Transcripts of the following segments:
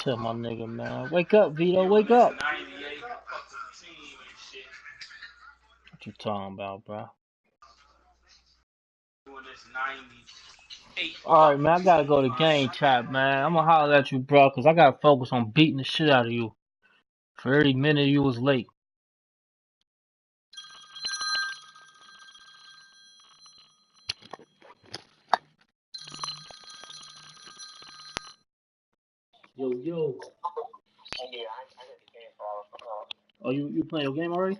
Tell my nigga, man. Wake up, Vito. Wake up. What you talking about, bro? Alright, man. I gotta go to game chat, man. I'm gonna holler at you, bro, because I gotta focus on beating the shit out of you. For every minute you was late. Yo, yo. Oh, you playing your game already?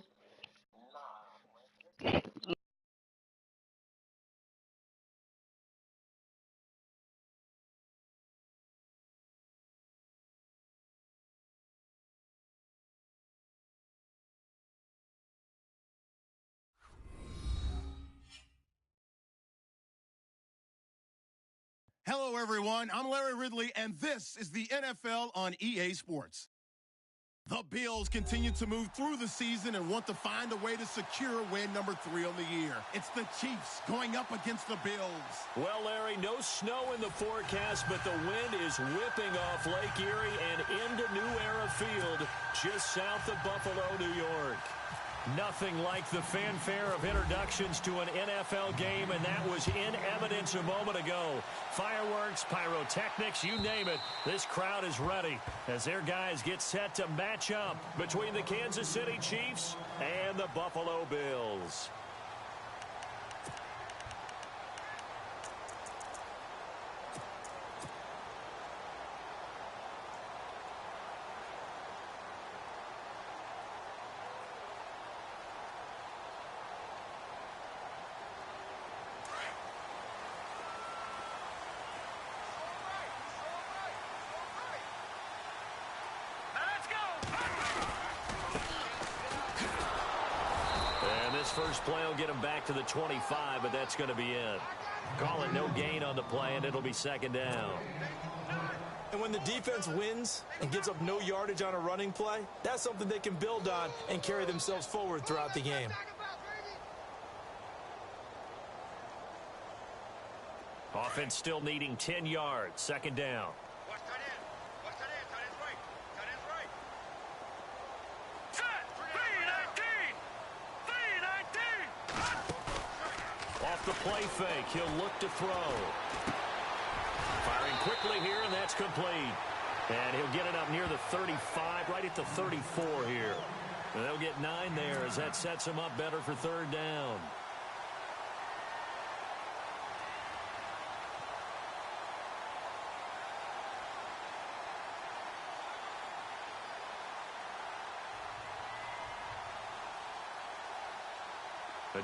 Hello, everyone. I'm Larry Ridley, and this is the NFL on EA Sports. The Bills continue to move through the season and want to find a way to secure win number 3 on the year. It's the Chiefs going up against the Bills. Well, Larry, no snow in the forecast, but the wind is whipping off Lake Erie and into New Era Field, just south of Buffalo, New York. Nothing like the fanfare of introductions to an NFL game, and that was in evidence a moment ago. Fireworks, pyrotechnics, you name it. This crowd is ready as their guys get set to match up between the Kansas City Chiefs and the Buffalo Bills. First play will get him back to the 25, but that's going to be it. Call it no gain on the play, and it'll be second down. And when the defense wins and gives up no yardage on a running play, that's something they can build on and carry themselves forward throughout the game. Offense still needing 10 yards. Second down. The play fake. He'll look to throw. Firing quickly here, and that's complete. And he'll get it up near the 35, right at the 34 here. And they'll get 9 there as that sets him up better for third down.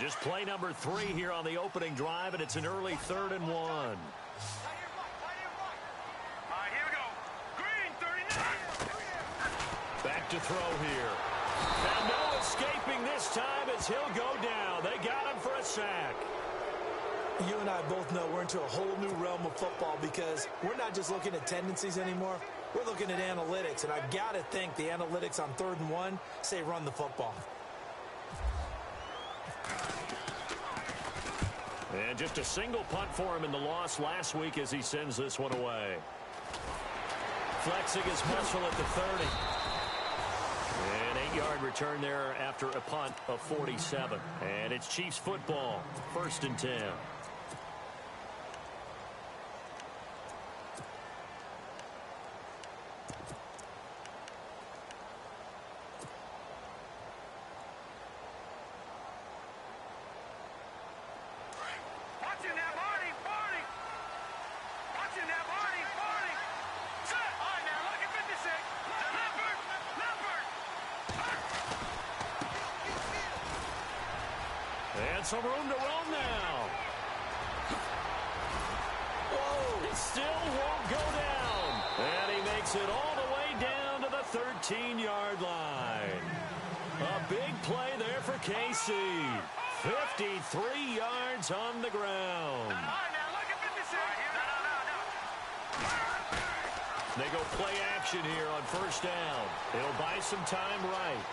Just play number 3 here on the opening drive, and it's an early 3rd and 1. Here we go. Green, 39. Back to throw here. And no escaping this time as he'll go down. They got him for a sack. You and I both know we're into a whole new realm of football because we're not just looking at tendencies anymore. We're looking at analytics, and I've got to think the analytics on 3rd and 1 say run the football. And just a single punt for him in the loss last week as he sends this one away. Flexing his muscle at the 30. An 8-yard return there after a punt of 47. And it's Chiefs football, 1st and 10. And some room to run now. Whoa, it still won't go down. And he makes it all the way down to the 13-yard line. A big play there for KC. 53 yards on the ground. They go play action here on 1st down. They'll buy some time right.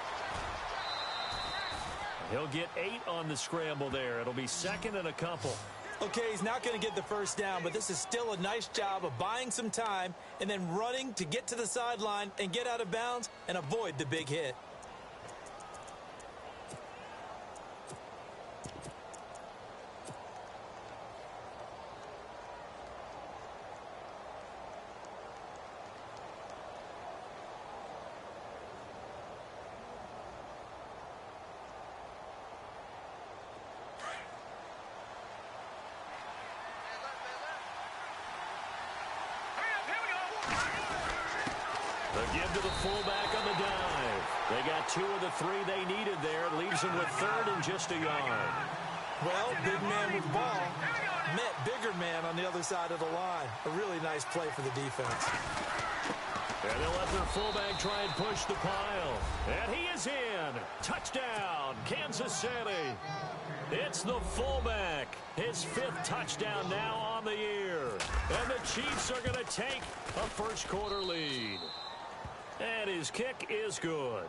He'll get 8 on the scramble there. It'll be 2nd and a couple. Okay, he's not going to get the first down, but this is still a nice job of buying some time and then running to get to the sideline and get out of bounds and avoid the big hit. The give to the fullback on the dive. They got 2 of the 3 they needed there. Leaves them with 3rd and just a yard. Well, big man with ball met bigger man on the other side of the line. A really nice play for the defense. And they'll let their fullback try and push the pile. And he is in. Touchdown, Kansas City. It's the fullback. His 5th touchdown now on the year. And the Chiefs are going to take a first-quarter lead. And his kick is good.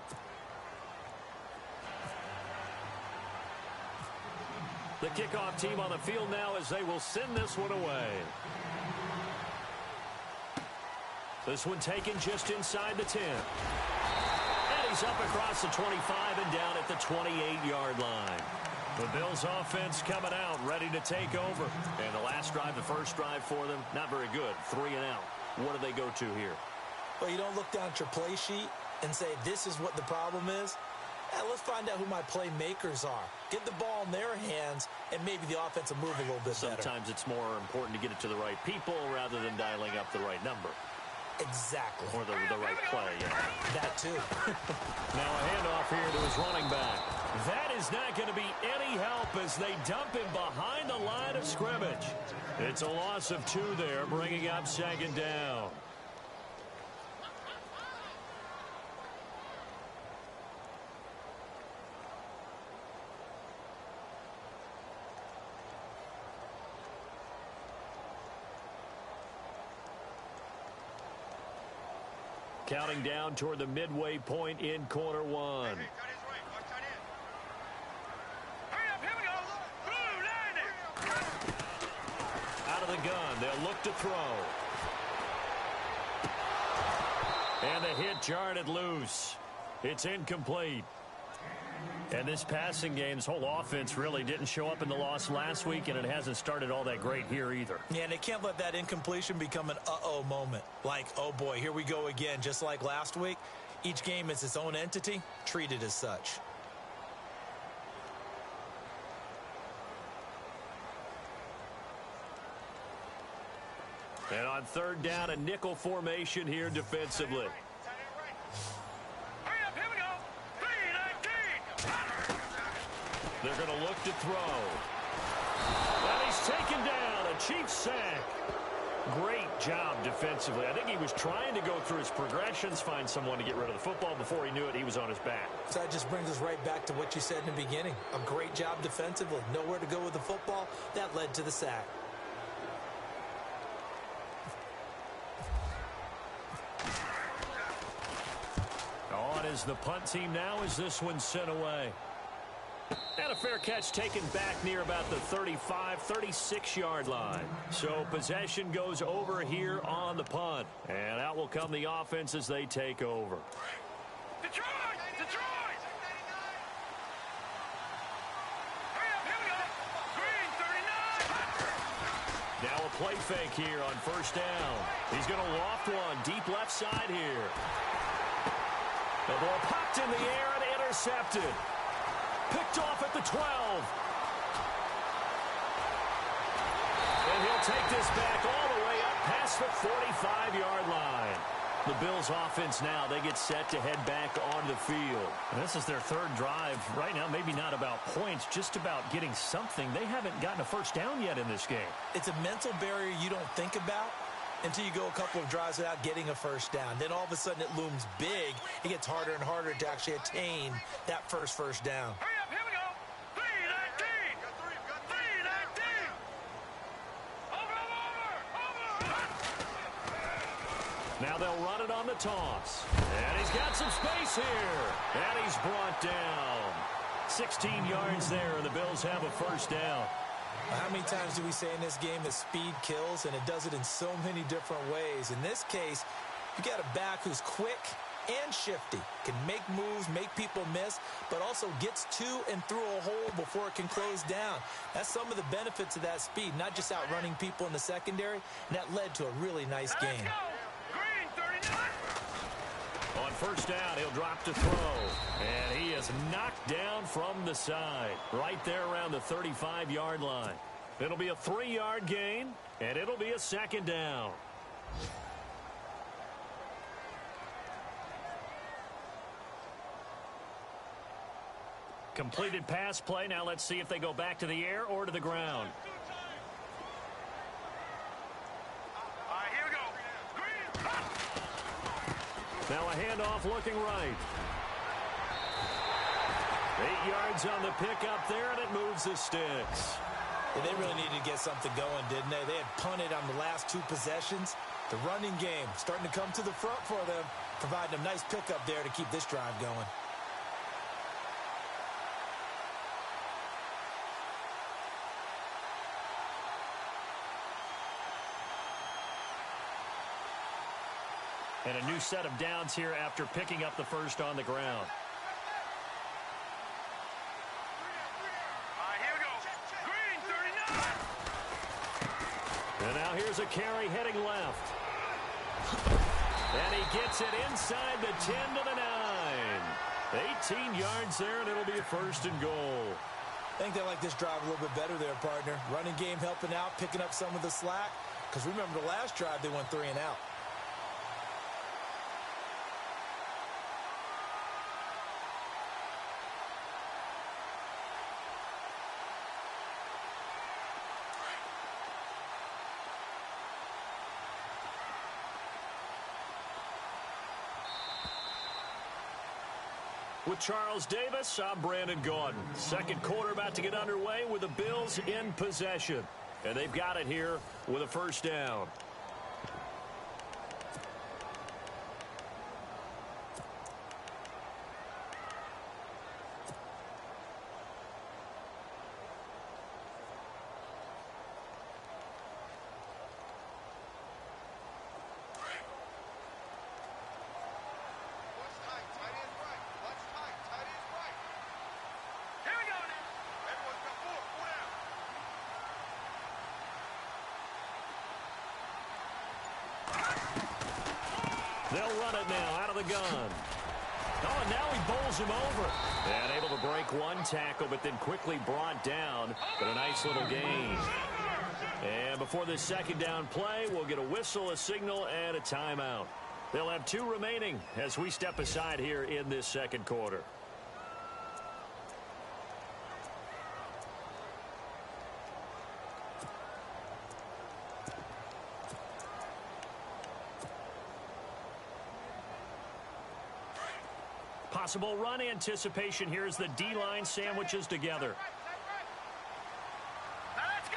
The kickoff team on the field now as they will send this one away. This one taken just inside the 10. And he's up across the 25 and down at the 28-yard line. The Bills offense coming out, ready to take over. And the last drive, the first drive for them, not very good. 3 and out. What do they go to here? Well, you don't look down at your play sheet and say, this is what the problem is. Let's find out who my playmakers are. Get the ball in their hands, and maybe the offense will move a little bit better. Sometimes it's more important to get it to the right people rather than dialing up the right number. Exactly. Or the right play, yeah. That too. Now a handoff here to his running back. That is not going to be any help as they dump him behind the line of scrimmage. It's a loss of 2 there, bringing up 2nd down. Counting down toward the midway point in quarter 1. Out of the gun, they'll look to throw. And the hit jarred it loose. It's incomplete. And this passing game, this whole offense really didn't show up in the loss last week, and it hasn't started all that great here either. Yeah, and they can't let that incompletion become an uh-oh moment. Like, oh boy, here we go again, just like last week. Each game is its own entity, treated as such. And on 3rd down, a nickel formation here defensively. They're going to look to throw. And he's taken down. A Chiefs sack. Great job defensively. I think he was trying to go through his progressions, find someone to get rid of the football. Before he knew it, he was on his back. So that just brings us right back to what you said in the beginning. A great job defensively. Nowhere to go with the football. That led to the sack. On is the punt team now as this one's sent away. And a fair catch taken back near about the 35, 36-yard line. So possession goes over here on the punt. And out will come the offense as they take over. Detroit! Detroit! Now a play fake here on 1st down. He's going to loft one deep left side here. The ball popped in the air and intercepted. Picked off at the 12. And he'll take this back all the way up past the 45-yard line. The Bills offense now, they get set to head back on the field. And this is their 3rd drive. Right now, maybe not about points, just about getting something. They haven't gotten a first down yet in this game. It's a mental barrier you don't think about until you go a couple of drives without getting a first down. Then all of a sudden it looms big. It gets harder and harder to actually attain that first down. Hurry up, here we go. 319. 319. Over. Now they'll run it on the toss. And he's got some space here. And he's brought down. 16 yards there, and the Bills have a first down. How many times do we say in this game that speed kills, and it does it in so many different ways? In this case, you got a back who's quick and shifty, can make moves, make people miss, but also gets to and through a hole before it can close down. That's some of the benefits of that speed, not just outrunning people in the secondary, and that led to a really nice game. On first down, he'll drop to throw. And he is knocked down from the side. Right there around the 35-yard line. It'll be a 3-yard gain, and it'll be a second down. Completed pass play. Now let's see if they go back to the air or to the ground. Now a handoff looking right. 8 yards on the pickup there, and it moves the sticks. Yeah, they really needed to get something going, didn't they? They had punted on the last 2 possessions. The running game starting to come to the front for them, providing a nice pickup there to keep this drive going. And a new set of downs here after picking up the first on the ground. Here we go. Green 39. And now here's a carry heading left. And he gets it inside the 10 to the 9. 18 yards there, and it'll be a first and goal. I think they like this drive a little bit better there, partner. Running game helping out, picking up some of the slack. Because remember, the last drive, they went 3 and out. With Charles Davis, I'm Brandon Gaudin. Second quarter about to get underway with the Bills in possession. And they've got it here with a first down. They'll run it now out of the gun. Oh, and now he bowls him over. And able to break one tackle, but then quickly brought down. But a nice little gain. And before this second down play, we'll get a whistle, a signal, and a timeout. They'll have 2 remaining as we step aside here in this second quarter. Possible run anticipation here as the D-line sandwiches together. Now let's go.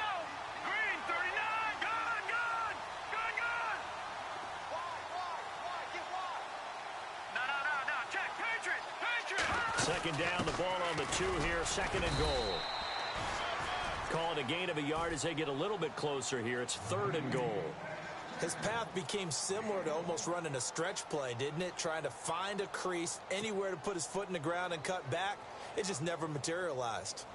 Green 39. Gun, gun. Gun, gun. Wide. Get wide. No. Check. Patriots. Second down, the ball on the 2 here. Second and goal. Call it a gain of a yard as they get a little bit closer here. It's 3rd and goal. His path became similar to almost running a stretch play, didn't it? Trying to find a crease, anywhere to put his foot in the ground and cut back. It just never materialized.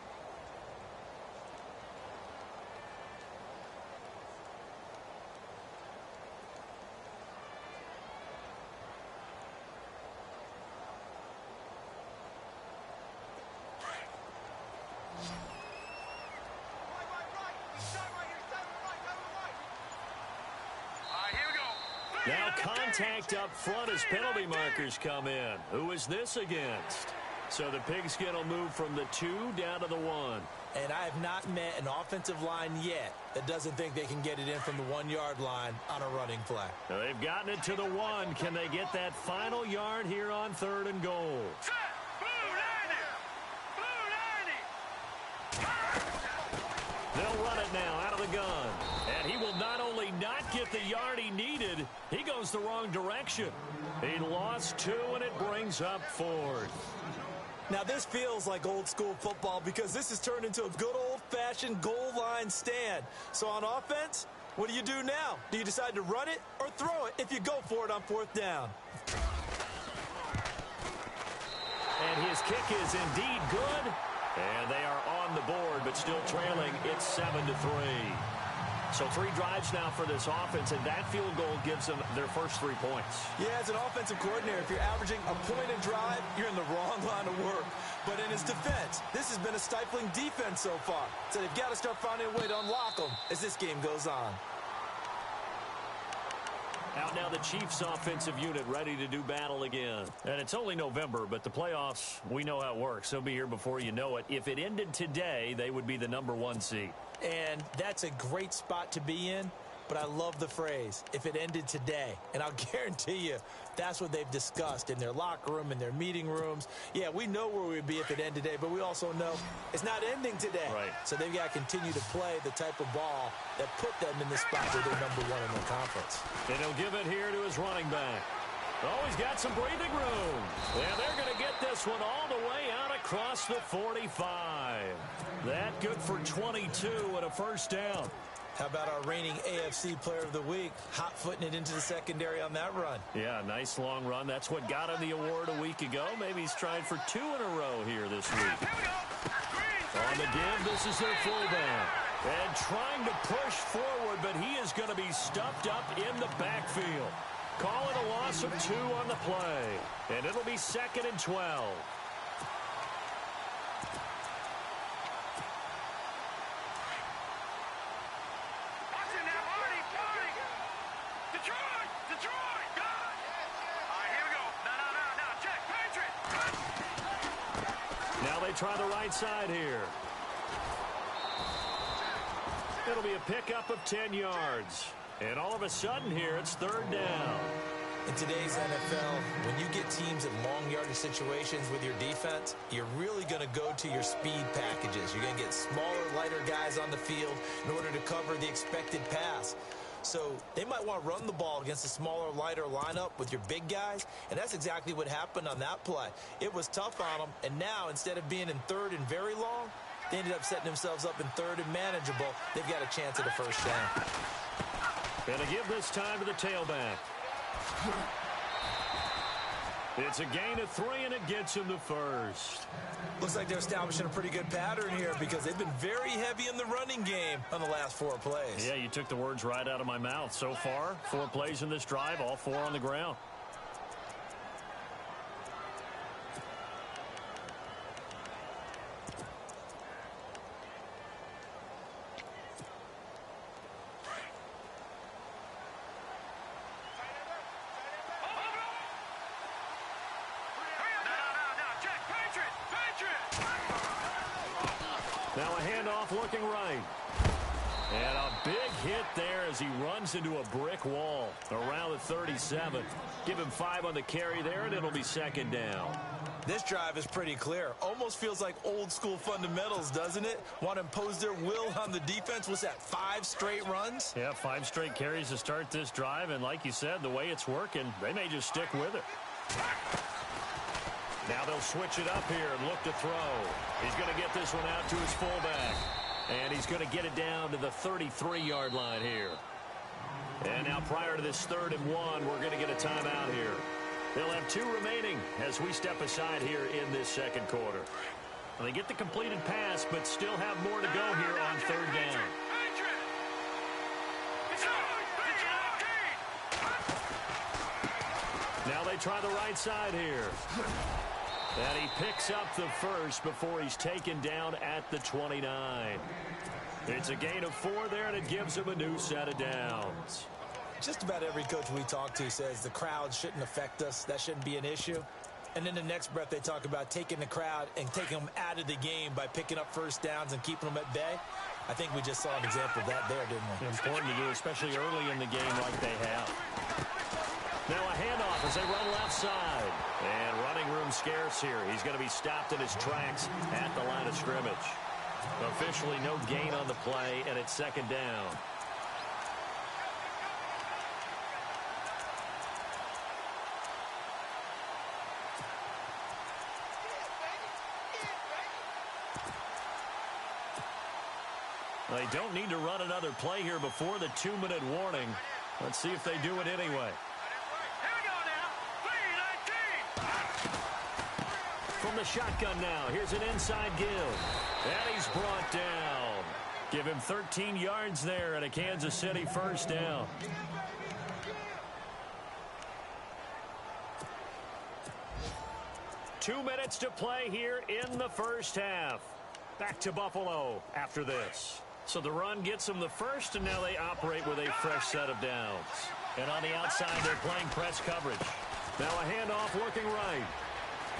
Now contact up front as penalty markers come in. Who is this against? So the Pigskin will move from the 2 down to the 1. And I have not met an offensive line yet that doesn't think they can get it in from the 1-yard line on a running play. Now they've gotten it to the 1. Can they get that final yard here on 3rd and goal? Set. Blue 90. They'll run it now out of the gun. And he will not only not get the yard he needed, he goes the wrong direction. He lost 2, and it brings up 4th. Now, this feels like old school football because this has turned into a good old old-fashioned goal line stand. So on offense, what do you do now? Do you decide to run it or throw it if you go for it on 4th down? And his kick is indeed good. And they are on the board, but still trailing. It's 7-3. So 3 drives now for this offense, and that field goal gives them their first 3 points. Yeah, as an offensive coordinator, if you're averaging a point a drive, you're in the wrong line of work. But in his defense, this has been a stifling defense so far. So they've got to start finding a way to unlock them as this game goes on. Out now the Chiefs offensive unit ready to do battle again. And it's only November, but the playoffs, we know how it works. They'll be here before you know it. If it ended today, they would be the #1 seed. And that's a great spot to be in, but I love the phrase, if it ended today. And I'll guarantee you, that's what they've discussed in their locker room, in their meeting rooms. Yeah, we know where we'd be if it ended today, but we also know it's not ending today. Right. So they've got to continue to play the type of ball that put them in the spot where they're #1 in the conference. And he'll give it here to his running back. Oh, he's got some breathing room. And they're going to get this one all the way out across the 45. That good for 22 and a first down. How about our reigning AFC Player of the Week, hot-footing it into the secondary on that run? Yeah, nice long run. That's what got him the award a week ago. Maybe he's trying for 2 in a row here this week. On the give, this is their fullback. And trying to push forward, but he is going to be stuffed up in the backfield. Call it a loss of 2 on the play. And it'll be 2nd and 12. Detroit! All right, here we go. Now, check. Patriot! Now they try the right side here. It'll be a pickup of 10 yards. And all of a sudden here, it's 3rd down. In today's NFL, when you get teams in long yardage situations with your defense, you're really going to go to your speed packages. You're going to get smaller, lighter guys on the field in order to cover the expected pass. So they might want to run the ball against a smaller, lighter lineup with your big guys, and that's exactly what happened on that play. It was tough on them, and now instead of being in 3rd and very long, they ended up setting themselves up in 3rd and manageable. They've got a chance at a first down. Gonna give this time to the tailback. It's a gain of 3, and it gets him the first. Looks like they're establishing a pretty good pattern here because they've been very heavy in the running game on the last 4 plays. Yeah, you took the words right out of my mouth. So far, 4 plays in this drive, all 4 on the ground. Now a handoff looking right. And a big hit there as he runs into a brick wall around the 37. Give him 5 on the carry there, and it'll be 2nd down. This drive is pretty clear. Almost feels like old school fundamentals, doesn't it? Want to impose their will on the defense. What's that, 5 straight runs? Yeah, 5 straight carries to start this drive. And like you said, the way it's working, they may just stick with it. Now they'll switch it up here and look to throw. He's going to get this one out to his fullback. And he's going to get it down to the 33-yard line here. And now prior to this 3rd and 1, we're going to get a timeout here. They'll have 2 remaining as we step aside here in this 2nd quarter. And they get the completed pass, but still have more to go here on 3rd down. Now they try the right side here. And he picks up the first before he's taken down at the 29. It's a gain of 4 there, and it gives him a new set of downs. Just about every coach we talk to says the crowd shouldn't affect us. That shouldn't be an issue. And in the next breath, they talk about taking the crowd and taking them out of the game by picking up first downs and keeping them at bay. I think we just saw an example of that there, didn't we? Important to do, especially early in the game like they have. Now a handoff as they run left side. And running room scarce here. He's going to be stopped in his tracks at the line of scrimmage. Officially no gain on the play, and it's 2nd down. They don't need to run another play here before the 2-minute warning. Let's see if they do it anyway. Here we go now. 3-19. From the shotgun now, here's an inside give. And he's brought down. Give him 13 yards there and a Kansas City first down. Two minutes to play here in the first half. Back to Buffalo after this. So the run gets them the first, and now they operate with a fresh set of downs. And on the outside, they're playing press coverage. Now a handoff working right.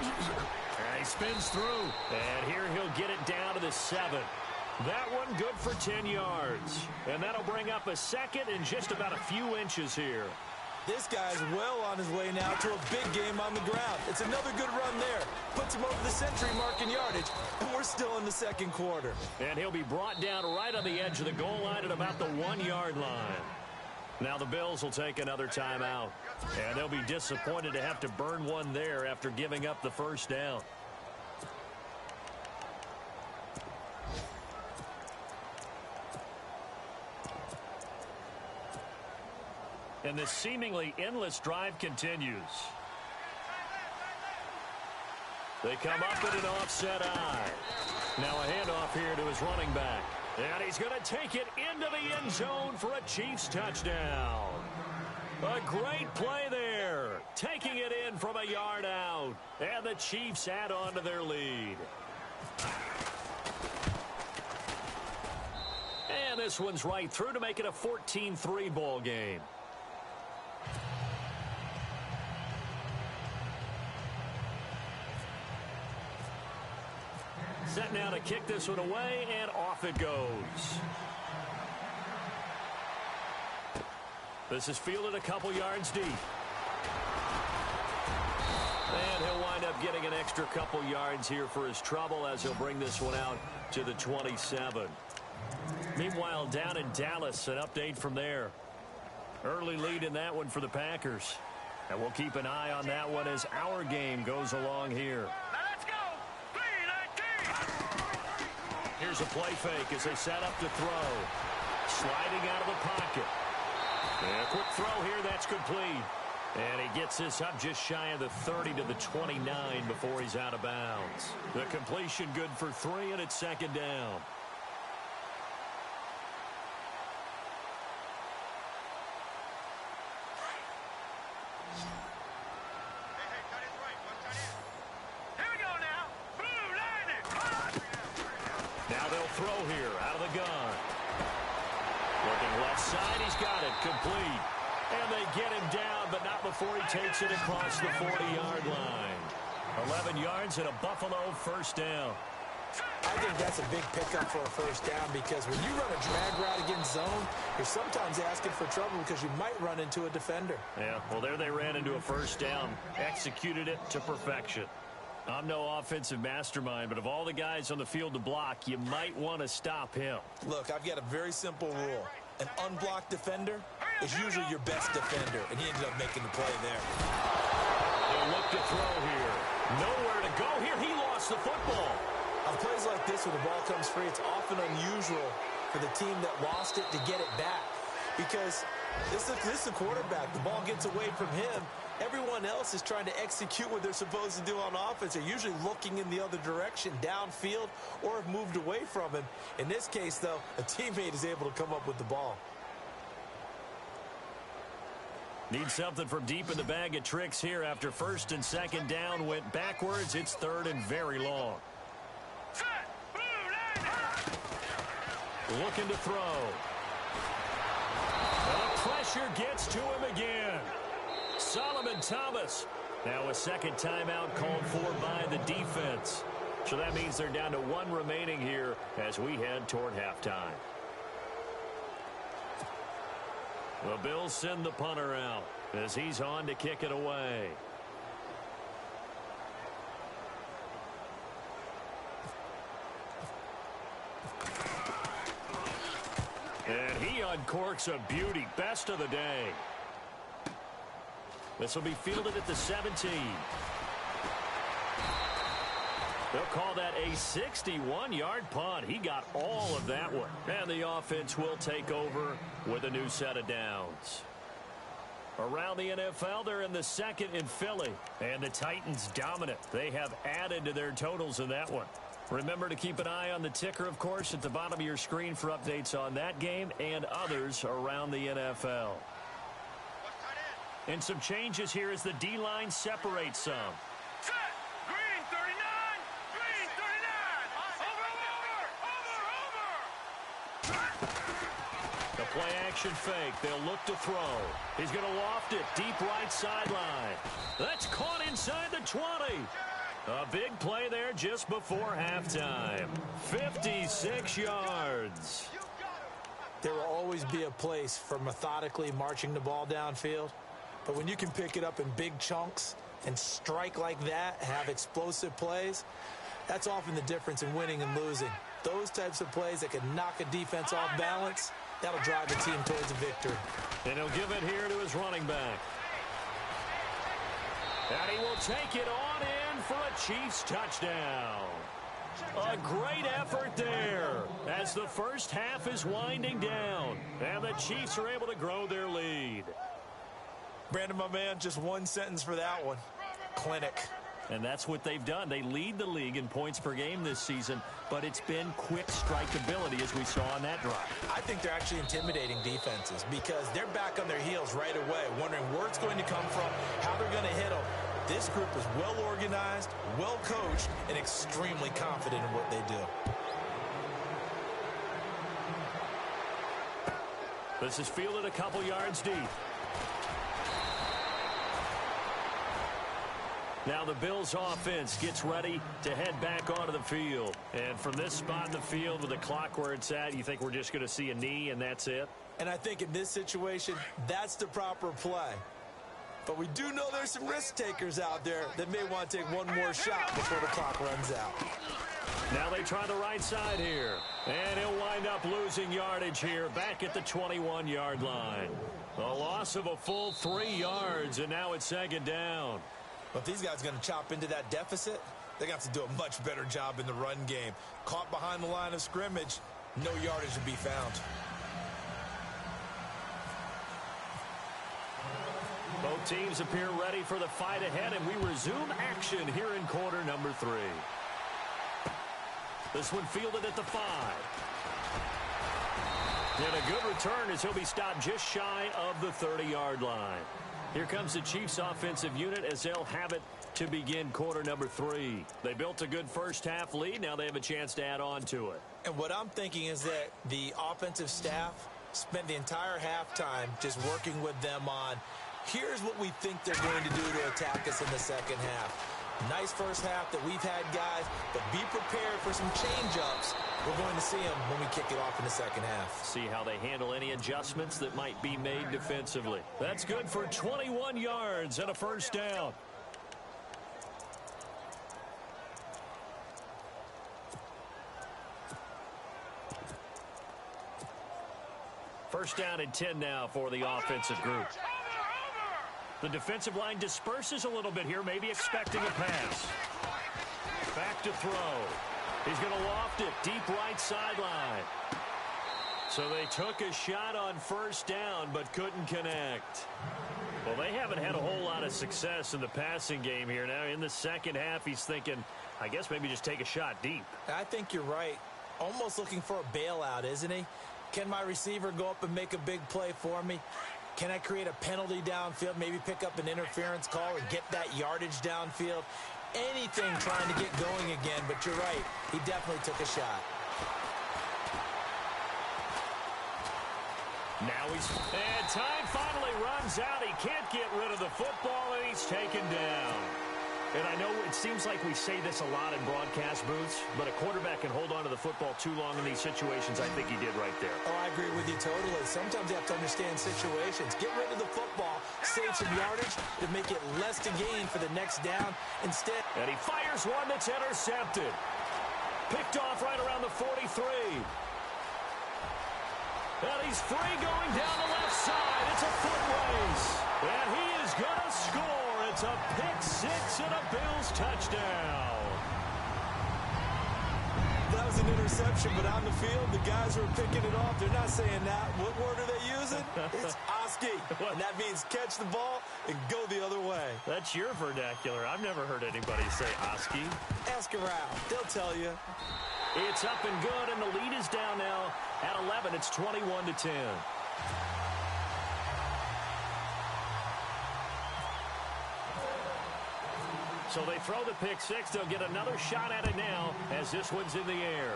And he spins through. And here he'll get it down to the 7. That one good for 10 yards. And that'll bring up a second and just about a few inches here. This guy's well on his way now to a big game on the ground. It's another good run there. Puts him over the century mark in yardage, and we're still in the second quarter. And he'll be brought down right on the edge of the goal line at about the 1-yard line. Now the Bills will take another timeout. And they'll be disappointed to have to burn one there after giving up the first down. And this seemingly endless drive continues. They come up at an offset eye. Now a handoff here to his running back. And he's going to take it into the end zone for a Chiefs touchdown. A great play there. Taking it in from a yard out. And the Chiefs add on to their lead. And this one's right through to make it a 14-3 ball game. Set now to kick this one away, and off it goes. This is fielded a couple yards deep. And he'll wind up getting an extra couple yards here for his trouble as he'll bring this one out to the 27. Meanwhile, down in Dallas, an update from there. Early lead in that one for the Packers. And we'll keep an eye on that one as our game goes along here. Here's a play fake as they set up to throw. Sliding out of the pocket. And a quick throw here, that's complete. And he gets this up just shy of the 30 to the 29 before he's out of bounds. The completion good for 3, and it's second down. Throw here out of the gun. Looking left side, he's got it complete. And they get him down, but not before he takes it across the 40-yard line. 11 yards and a Buffalo first down. I think that's a big pickup for a first down because when you run a drag route against zone, you're sometimes asking for trouble because you might run into a defender. Yeah, well, there they ran into a first down. Executed it to perfection. I'm no offensive mastermind, but of all the guys on the field to block, you might want to stop him. Look, I've got a very simple rule. An unblocked defender is usually your best defender, and he ended up making the play there. They'll look to throw here. Nowhere to go here. He lost the football. On plays like this where the ball comes free, it's often unusual for the team that lost it to get it back. Because this is a quarterback. The ball gets away from him. Everyone else is trying to execute what they're supposed to do on offense. They're usually looking in the other direction, downfield, or have moved away from him. In this case, though, a teammate is able to come up with the ball. Need something from deep in the bag of tricks here after first and second down went backwards. It's third and very long. Looking to throw. The pressure gets to him again. Solomon Thomas. Now a second timeout called for by the defense. So that means they're down to 1 remaining here as we head toward halftime. The Bills send the punter out as he's on to kick it away. And he uncorks a beauty. Best of the day. This will be fielded at the 17. They'll call that a 61-yard punt. He got all of that one. And the offense will take over with a new set of downs. Around the NFL, they're in the second in Philly. And the Titans dominant. They have added to their totals in that one. Remember to keep an eye on the ticker, of course, at the bottom of your screen for updates on that game and others around the NFL. And some changes here as the D-line separates some. Set. Green 39. Green 39. Over. The play action fake. They'll look to throw. He's going to loft it deep right sideline. That's caught inside the 20. A big play there just before halftime. 56 yards. There will always be a place for methodically marching the ball downfield. But when you can pick it up in big chunks and strike like that, have explosive plays, that's often the difference in winning and losing. Those types of plays that can knock a defense off balance, that'll drive a team towards a victory. And he'll give it here to his running back. And he will take it on in for a Chiefs touchdown. A great effort there as the first half is winding down. And the Chiefs are able to grow their lead. Brandon, my man, just one sentence for that one. Clinic. And that's what they've done. They lead the league in points per game this season, but it's been quick strikeability as we saw on that drive. I think they're actually intimidating defenses because they're back on their heels right away, wondering where it's going to come from, how they're going to hit them. This group is well organized, well coached, and extremely confident in what they do. This is fielded a couple yards deep. Now the Bills offense gets ready to head back onto the field. And from this spot in the field with the clock where it's at, you think we're just going to see a knee and that's it? And I think in this situation, that's the proper play. But we do know there's some risk takers out there that may want to take one more shot before the clock runs out. Now they try the right side here. And he'll wind up losing yardage here back at the 21-yard line. A loss of a full 3 yards, and now it's second down. But if these guys are going to chop into that deficit, they're going to have to do a much better job in the run game. Caught behind the line of scrimmage, no yardage to be found. Both teams appear ready for the fight ahead, and we resume action here in quarter number 3. This one fielded at the 5. And a good return as he'll be stopped just shy of the 30-yard line. Here comes the Chiefs offensive unit as they'll have it to begin quarter number 3. They built a good first half lead. Now they have a chance to add on to it. And what I'm thinking is that the offensive staff spent the entire halftime just working with them on, here's what we think they're going to do to attack us in the second half. Nice first half that we've had, guys, but be prepared for some change-ups. We're going to see them when we kick it off in the second half. See how they handle any adjustments that might be made defensively. That's good for 21 yards and a first down. First down and 10 now for the offensive group. The defensive line disperses a little bit here, maybe expecting a pass. Back to throw. He's going to loft it deep right sideline. So they took a shot on first down but couldn't connect. Well, they haven't had a whole lot of success in the passing game here. Now in the second half, he's thinking, I guess maybe just take a shot deep. I think you're right. Almost looking for a bailout, isn't he? Can my receiver go up and make a big play for me? Can I create a penalty downfield, maybe pick up an interference call and get that yardage downfield? Anything trying to get going again, but you're right. He definitely took a shot. Now and time finally runs out. He can't get rid of the football, and he's taken down. And I know it seems like we say this a lot in broadcast booths, but a quarterback can hold on to the football too long in these situations. I think he did right there. Oh, I agree with you totally. Sometimes you have to understand situations. Get rid of the football, save some yardage to make it less to gain for the next down. Instead, and he fires one that's intercepted. Picked off right around the 43. And he's free going down the left side. It's a foot race. And he is going to score. It's a pick six and a Bills touchdown. That was an interception, but on the field, the guys who are picking it off, they're not saying that. What word are they using? It's Oski, and that means catch the ball and go the other way. That's your vernacular. I've never heard anybody say Oski. Ask around. They'll tell you. It's up and good, and the lead is down now at 11. It's 21-10. So they throw the pick six. They'll get another shot at it now as this one's in the air.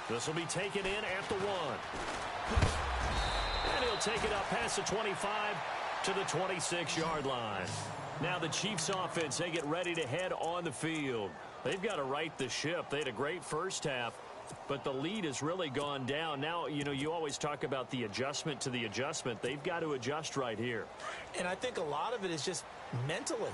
This will be taken in at the 1. And he'll take it up past the 25 to the 26-yard line. Now the Chiefs offense, they get ready to head on the field. They've got to right the ship. They had a great first half, but the lead has really gone down. Now, you know, you always talk about the adjustment to the adjustment. They've got to adjust right here. And I think a lot of it is just mentally.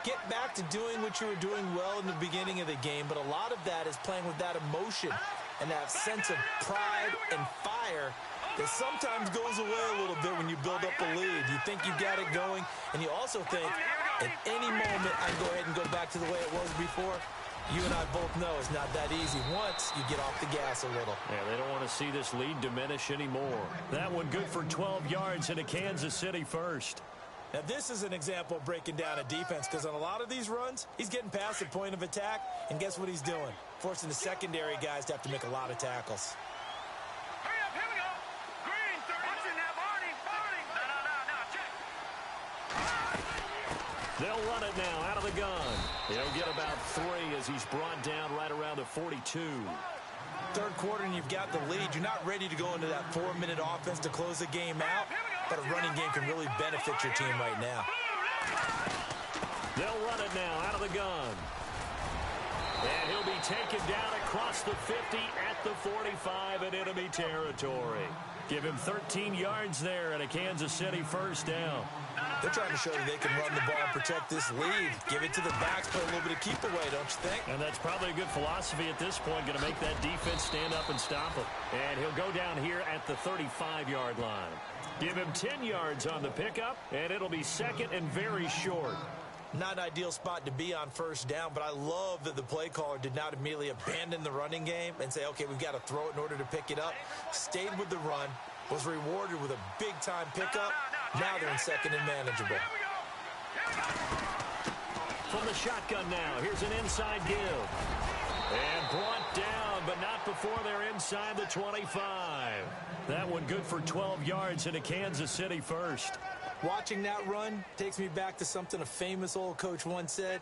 Get back to doing what you were doing well in the beginning of the game, but a lot of that is playing with that emotion and that sense of pride and fire that sometimes goes away a little bit when you build up a lead. You think you got it going, and you also think at any moment I can go ahead and go back to the way it was before. You and I both know it's not that easy once you get off the gas a little. Yeah, they don't want to see this lead diminish anymore. That one good for 12 yards into Kansas City first. Now, this is an example of breaking down a defense, because on a lot of these runs, he's getting past the point of attack, and guess what he's doing? Forcing the secondary guys to have to make a lot of tackles. Hurry up, here we go. Green, 30. What's in that? Barney. No, check. They'll run it now out of the gun. He'll get about 3 as he's brought down right around the 42. Third quarter and you've got the lead. You're not ready to go into that 4-minute offense to close the game out, but a running game can really benefit your team right now. They'll run it now out of the gun. And he'll be taken down across the 50 at the 45 in enemy territory. Give him 13 yards there and a Kansas City first down. They're trying to show that they can run the ball and protect this lead. Give it to the backs, play a little bit of keep away, don't you think? And that's probably a good philosophy at this point, going to make that defense stand up and stop him. And he'll go down here at the 35-yard line. Give him 10 yards on the pickup, and it'll be second and very short. Not an ideal spot to be on first down, but I love that the play caller did not immediately abandon the running game and say, okay, we've got to throw it in order to pick it up. Stayed with the run, was rewarded with a big-time pickup. Now they're in second and manageable. From the shotgun now, here's an inside give. And brought down, but not before they're inside the 25. That one good for 12 yards into Kansas City first. Watching that run takes me back to something a famous old coach once said.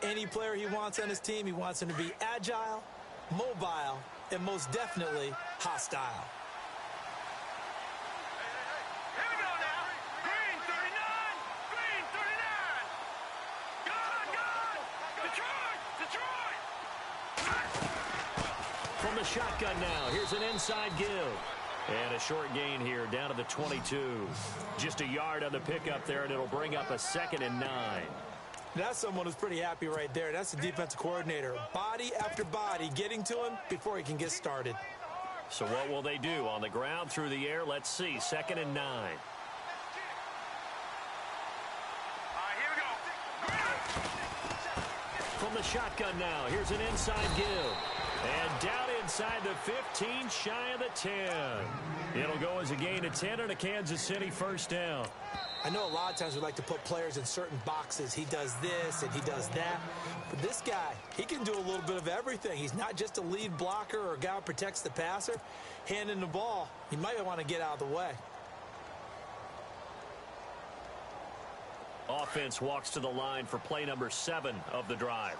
Any player he wants on his team, he wants him to be agile, mobile, and most definitely hostile. Here we go now. Green, 39. Green, 39. Detroit. From the shotgun now, here's an inside give. And a short gain here down to the 22. Just a yard on the pickup there, and it'll bring up a 2nd and 9. That's someone who's pretty happy right there. That's the defensive coordinator. Body after body getting to him before he can get started. So what will they do? On the ground, through the air, let's see. 2nd and 9. All right, here we go. From the shotgun now, here's an inside give. And down inside the 15, shy of the 10. It'll go as a gain of 10 and a Kansas City first down. I know a lot of times we like to put players in certain boxes. He does this and he does that. But this guy, he can do a little bit of everything. He's not just a lead blocker or a guy who protects the passer. Handing the ball, he might want to get out of the way. Offense walks to the line for play number 7 of the drive.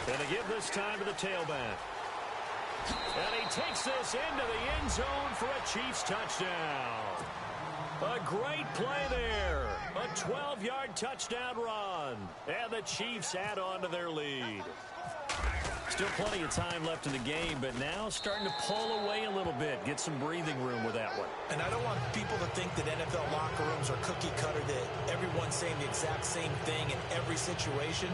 And a give this time to the tailback. And he takes this into the end zone for a Chiefs touchdown. A great play there. A 12-yard touchdown run. And the Chiefs add on to their lead. Still plenty of time left in the game, but now starting to pull away a little bit. Get some breathing room with that one. And I don't want people to think that NFL locker rooms are cookie cutter, that everyone's saying the exact same thing in every situation.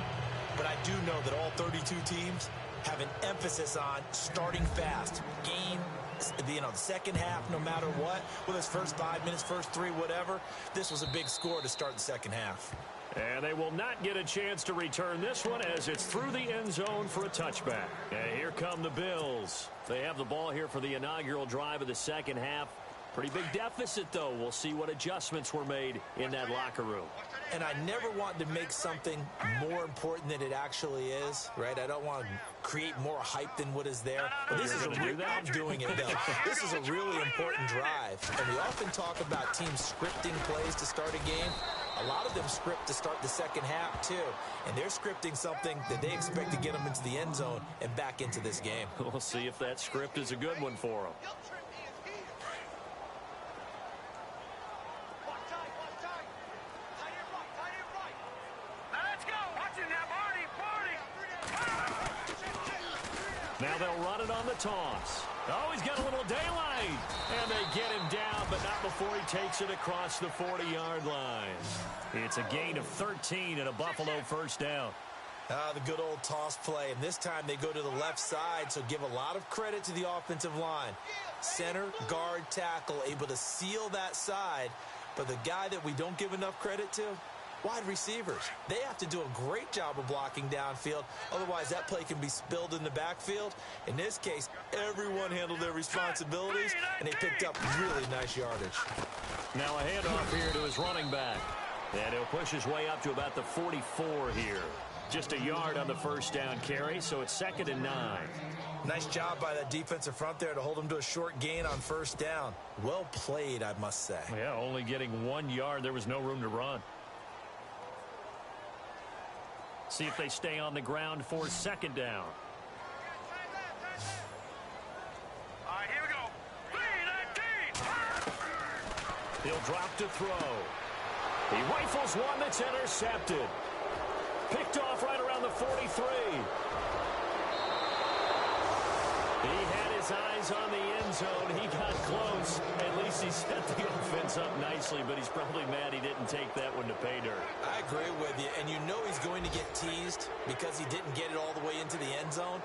But I do know that all 32 teams have an emphasis on starting fast. Game, the second half, no matter what. Whether it's first 5 minutes, first 3, whatever. This was a big score to start the second half. And they will not get a chance to return this one as it's through the end zone for a touchback. And here come the Bills. They have the ball here for the inaugural drive of the second half. Pretty big deficit, though. We'll see what adjustments were made in that locker room. And I never want to make something more important than it actually is, right? I don't want to create more hype than what is there. But this is I'm doing it, though. This is a really important drive. And we often talk about teams scripting plays to start a game. A lot of them script to start the second half, too. And they're scripting something that they expect to get them into the end zone and back into this game. We'll see if that script is a good one for them. Now they'll run it on the toss. Oh, he's got a little daylight. And they get him down, but not before he takes it across the 40-yard line. It's a gain of 13 and a Buffalo first down. The good old toss play. And this time they go to the left side, so give a lot of credit to the offensive line. Center, guard, tackle, able to seal that side. But the guy that we don't give enough credit to, wide receivers. They have to do a great job of blocking downfield. Otherwise, that play can be spilled in the backfield. In this case, everyone handled their responsibilities, and they picked up really nice yardage. Now a handoff here to his running back. And he'll push his way up to about the 44 here. Just a yard on the first down carry, so it's 2nd and 9. Nice job by that defensive front there to hold him to a short gain on first down. Well played, I must say. Yeah, only getting 1 yard. There was no room to run. See if they stay on the ground for 2nd down. All right, here we go. 3-19. He'll drop to throw. He rifles one that's intercepted. Picked off right around the 43. He had his eyes on the end zone. He got close. At least he set the offense up nicely, but he's probably mad he didn't take that one to pay dirt. I agree with you, and you know he's going to get teased because he didn't get it all the way into the end zone.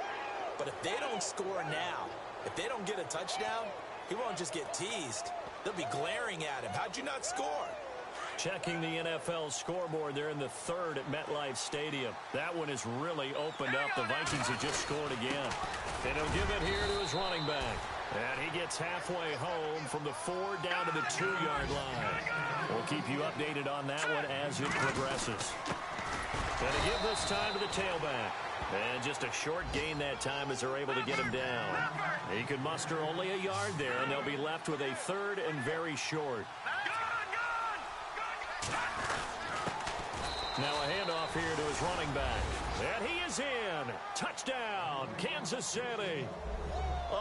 But if they don't score now, if they don't get a touchdown, he won't just get teased. They'll be glaring at him. How'd you not score? Checking the NFL scoreboard there in the 3rd at MetLife Stadium. That one has really opened up. The Vikings have just scored again. And he'll give it here to his running back. And he gets halfway home from the 4 down to the 2-yard line. We'll keep you updated on that one as it progresses. And to give this time to the tailback. And just a short gain that time as they're able to get him down. He could muster only a yard there, and they'll be left with a 3rd and very short. Now a handoff here to his running back. And he is in. Touchdown, Kansas City.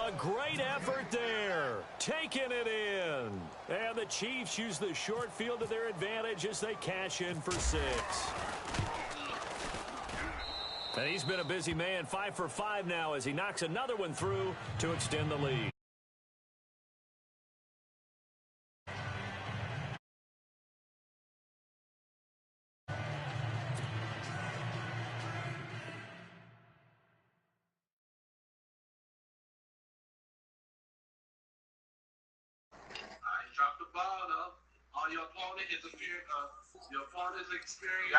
A great effort there. Taking it in. And the Chiefs use the short field to their advantage as they cash in for 6. And he's been a busy man. 5 for 5 now as he knocks another one through to extend the lead. Drop the ball though. All your opponent is your opponent's experience.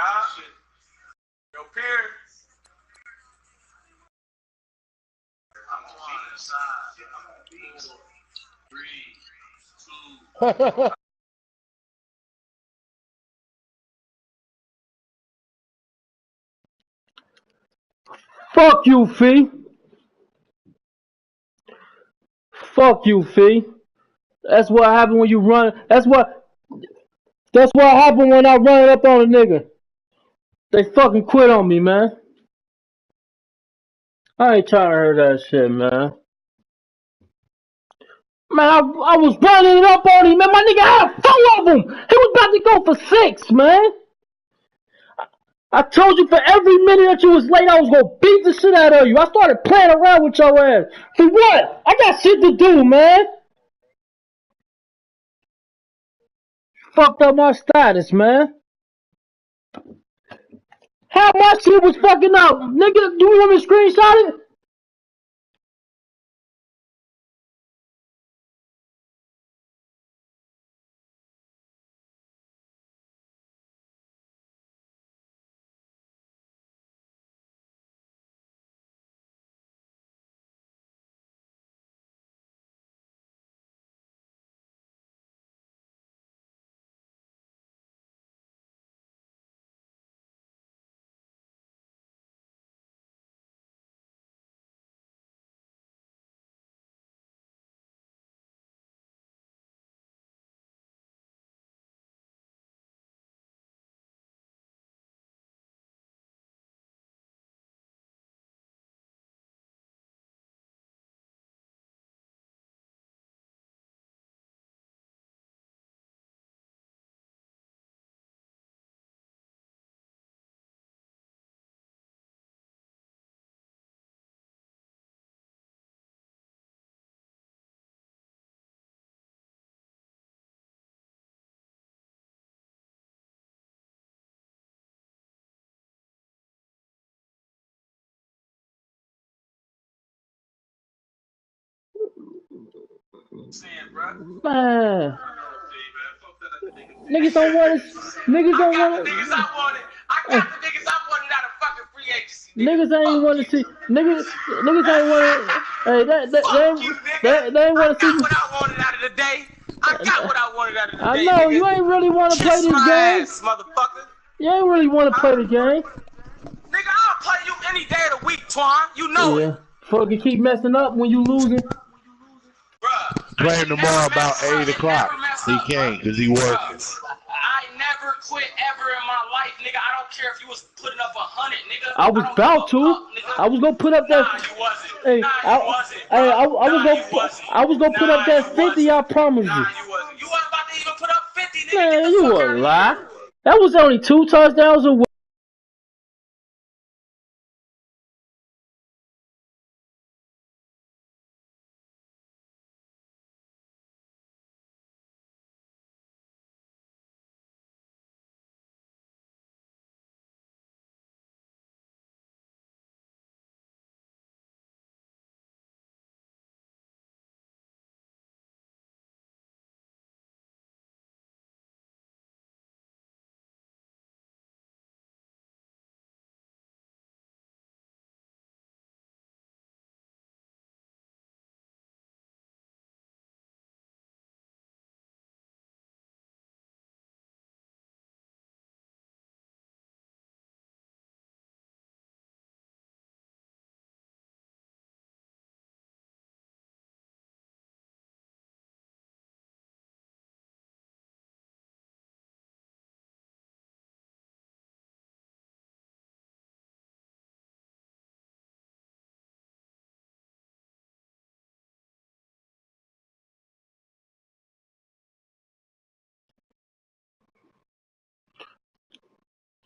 Your peer. I'm on the side. 4, 3, 2. Fuck you, Fee. Fuck you, Fee. That's what happened when you run. That's what happened when I run it up on a nigga. They fucking quit on me, man. I ain't trying to hear that shit, man. Man, I was running it up on him, man. My nigga had 4 of them. He was about to go for 6, man. I told you for every minute that you was late, I was gonna beat the shit out of you. I started playing around with your ass. For what? I got shit to do, man. Fucked up my status, man. How my shit was fucking up. Nigga, do you want me to screenshot it? Man. Niggas don't want to. Niggas don't want to. I got the niggas I wanted out of fucking free agency. Niggas ain't want to see. Niggas ain't want to. Hey, they ain't want to see. I got what I wanted out of the day. I got what I wanted out of the day. I know nigga. you ain't really want to play this game. Ass, motherfucker. You ain't really want to play the game. Nigga, I'll play you any day of the week, Twan. You know it. Fucking keep messing up when you losing. Bruh. Play him tomorrow about 8 o'clock. He can't because he working. I never quit ever in my life, nigga. I don't care if you was putting up 100, nigga. I was about to. I was gonna put up that. Nah, you wasn't. Hey, I was gonna put up that 50. I promise you. Nah, you wasn't. You wasn't about to even put up 50, nigga. Man, you a lie. That was only 2 touchdowns away.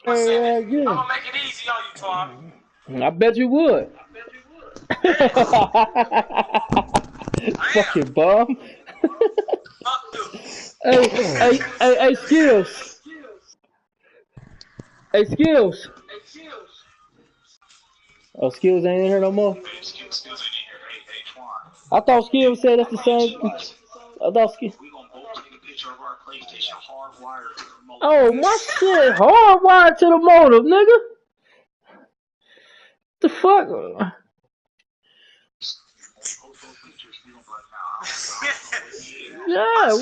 Yeah. I'm gonna make it easy on you, Twan. I bet you would. Fucking bum. Hey, Skills. Hey, Skills. Oh, Skills ain't in here no more? I thought Skills said that's the same. I thought Skills. Oh, my shit. Hardwired to the motive, nigga. The fuck? Yeah.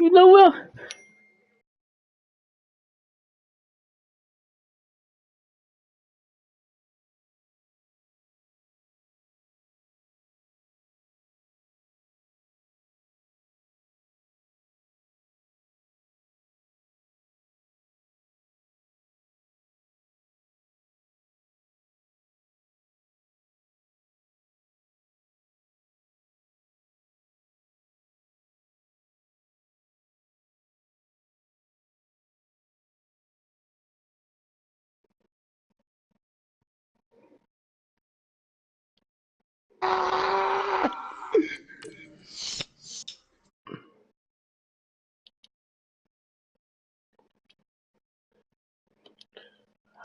You know what?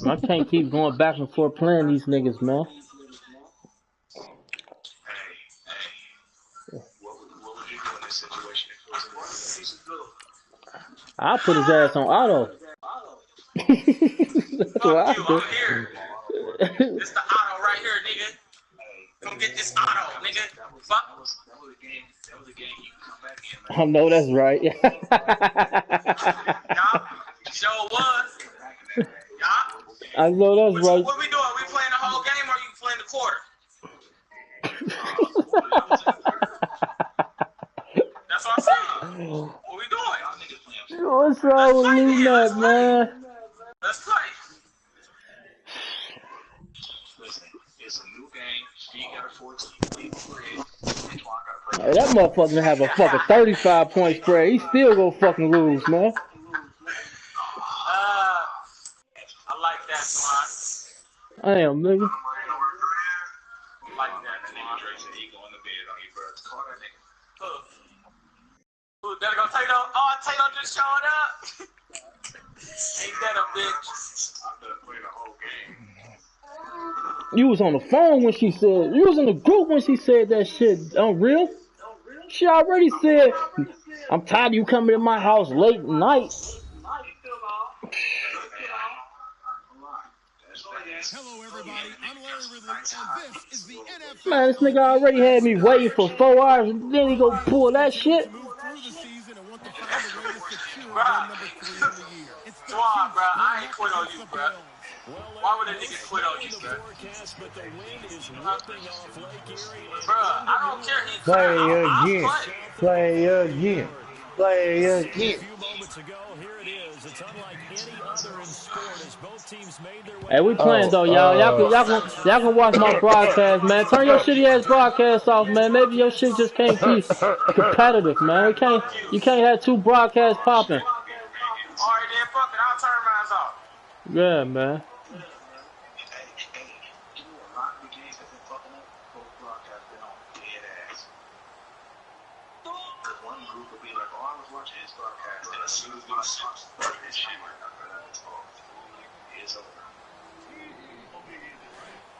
I can't keep going back and forth playing these niggas, man. I'll put his ass on auto. That's what I do. I'm here. This the auto right here, nigga. Come get this auto, nigga. Fuck. That was a game you can come back in, man. I know that's right. Y'all, sure was. Y'all. I know that's right. What we doing? We playing the whole game or you playing the quarter? That's what I'm saying. What we doing? What's wrong with me, man? Let's play. Listen, it's a new game. You got a 14 lead spread. Hey, that motherfucker have a fucking 35-point spread. He still gonna fucking lose, man. I like that, Swan. I am, nigga. I like that, Swan. Who, that go Tato? Oh, Tato just showed up. Ain't that a bitch? I'm gonna play the whole game. You was on the phone when she said. You was in the group when she said that shit. Real? She already said, I'm tired of you coming to my house late at night. Hello, everybody. I'm Larry Ridley, and this is the NFL. Man, this nigga already had me waiting for 4 hours, and then he go pull that shit. To move through the season and want to find a way to secure win number 3 on the year. It's the Swan, bro, Chiefs I ain't quit on you, the bro. Bills. Why would a nigga quit on you, bro? But the wind is whipping off Lake Erie and Bro, I don't care. He Play I'll again. Play again. Play a again. few moments ago, here it is. It's unlike any other in sport as both teams made their way. Hey, we playing though, y'all. Y'all can watch my broadcast, man. Turn your shitty ass broadcast off, man. Maybe your shit just can't be competitive, man. You can't have 2 broadcasts popping. Alright then, fuck it. I'll turn mine off. Yeah, man. One group will be like, oh, I was watching his broadcast, and as soon as my son started his shit, it's over.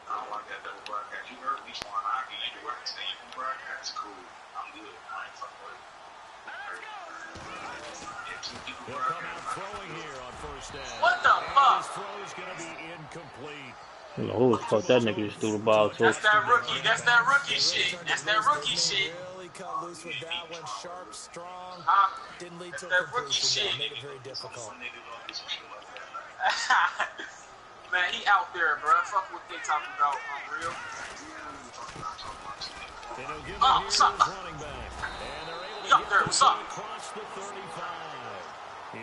I don't like that double broadcast. You heard me, Swan. I can either work and stay in broadcast. Cool. I'm good. I ain't fucking with it. He'll come out throwing here on first down. What the fuck? His throw is going to be incomplete. You know who the fuck that nigga just threw the ball to? That's that rookie. That's that rookie shit. That's that rookie shit. Really cut loose with that one. Sharp, strong. Didn't lead to That a rookie completion. shit. Made it very difficult. Man, he out there, bro. Fuck what they talking about. I'm real. What's up? He up there. What's up?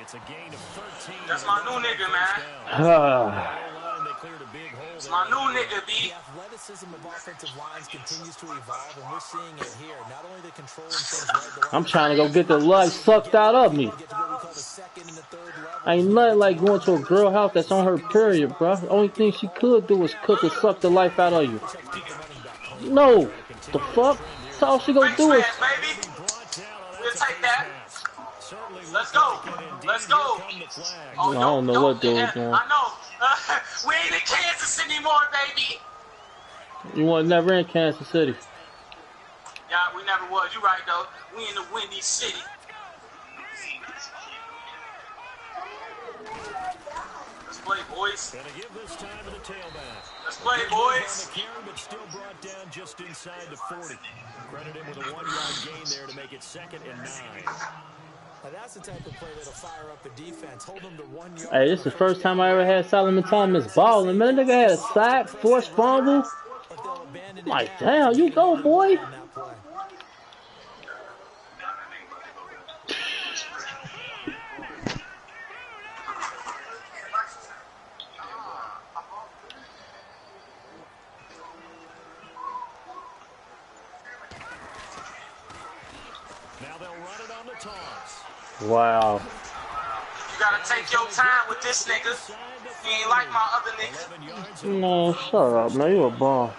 It's a gain of 13. That's my new nigga, man. It's my new nigga, B. The athleticism of offensive lines continues to evolve, and we're seeing it here. Not only the controlling things right the I'm trying to go get the life sucked out of me. Ain't nothing like going to a girl house that's on her period, bro. The only thing she could do is cook and suck the life out of you. No, the fuck? That's all she gonna do is. Baby. We'll take that. Let's go. Let's go. Oh, I don't know what dude's doing. I know. We ain't in Kansas anymore, baby. You weren't never in Kansas City. Yeah, we never was. You right, though. We in the Windy City. Let's play, boys. Let's play, boys. But still brought down just inside the 40. Credit him with a 1-yard gain there to make it 2nd and 9. Now that's the type of play that'll fire up a defense. Hold them to 1 yard. Hey, this is the first time I ever had Solomon Thomas balling. Man, that nigga had a sack, forced fumble. Like, damn, you go, boy. Now they'll run it on the toss. Wow. You gotta take your time with this nigga. He ain't like my other niggas. No, shut up, man. You a bum.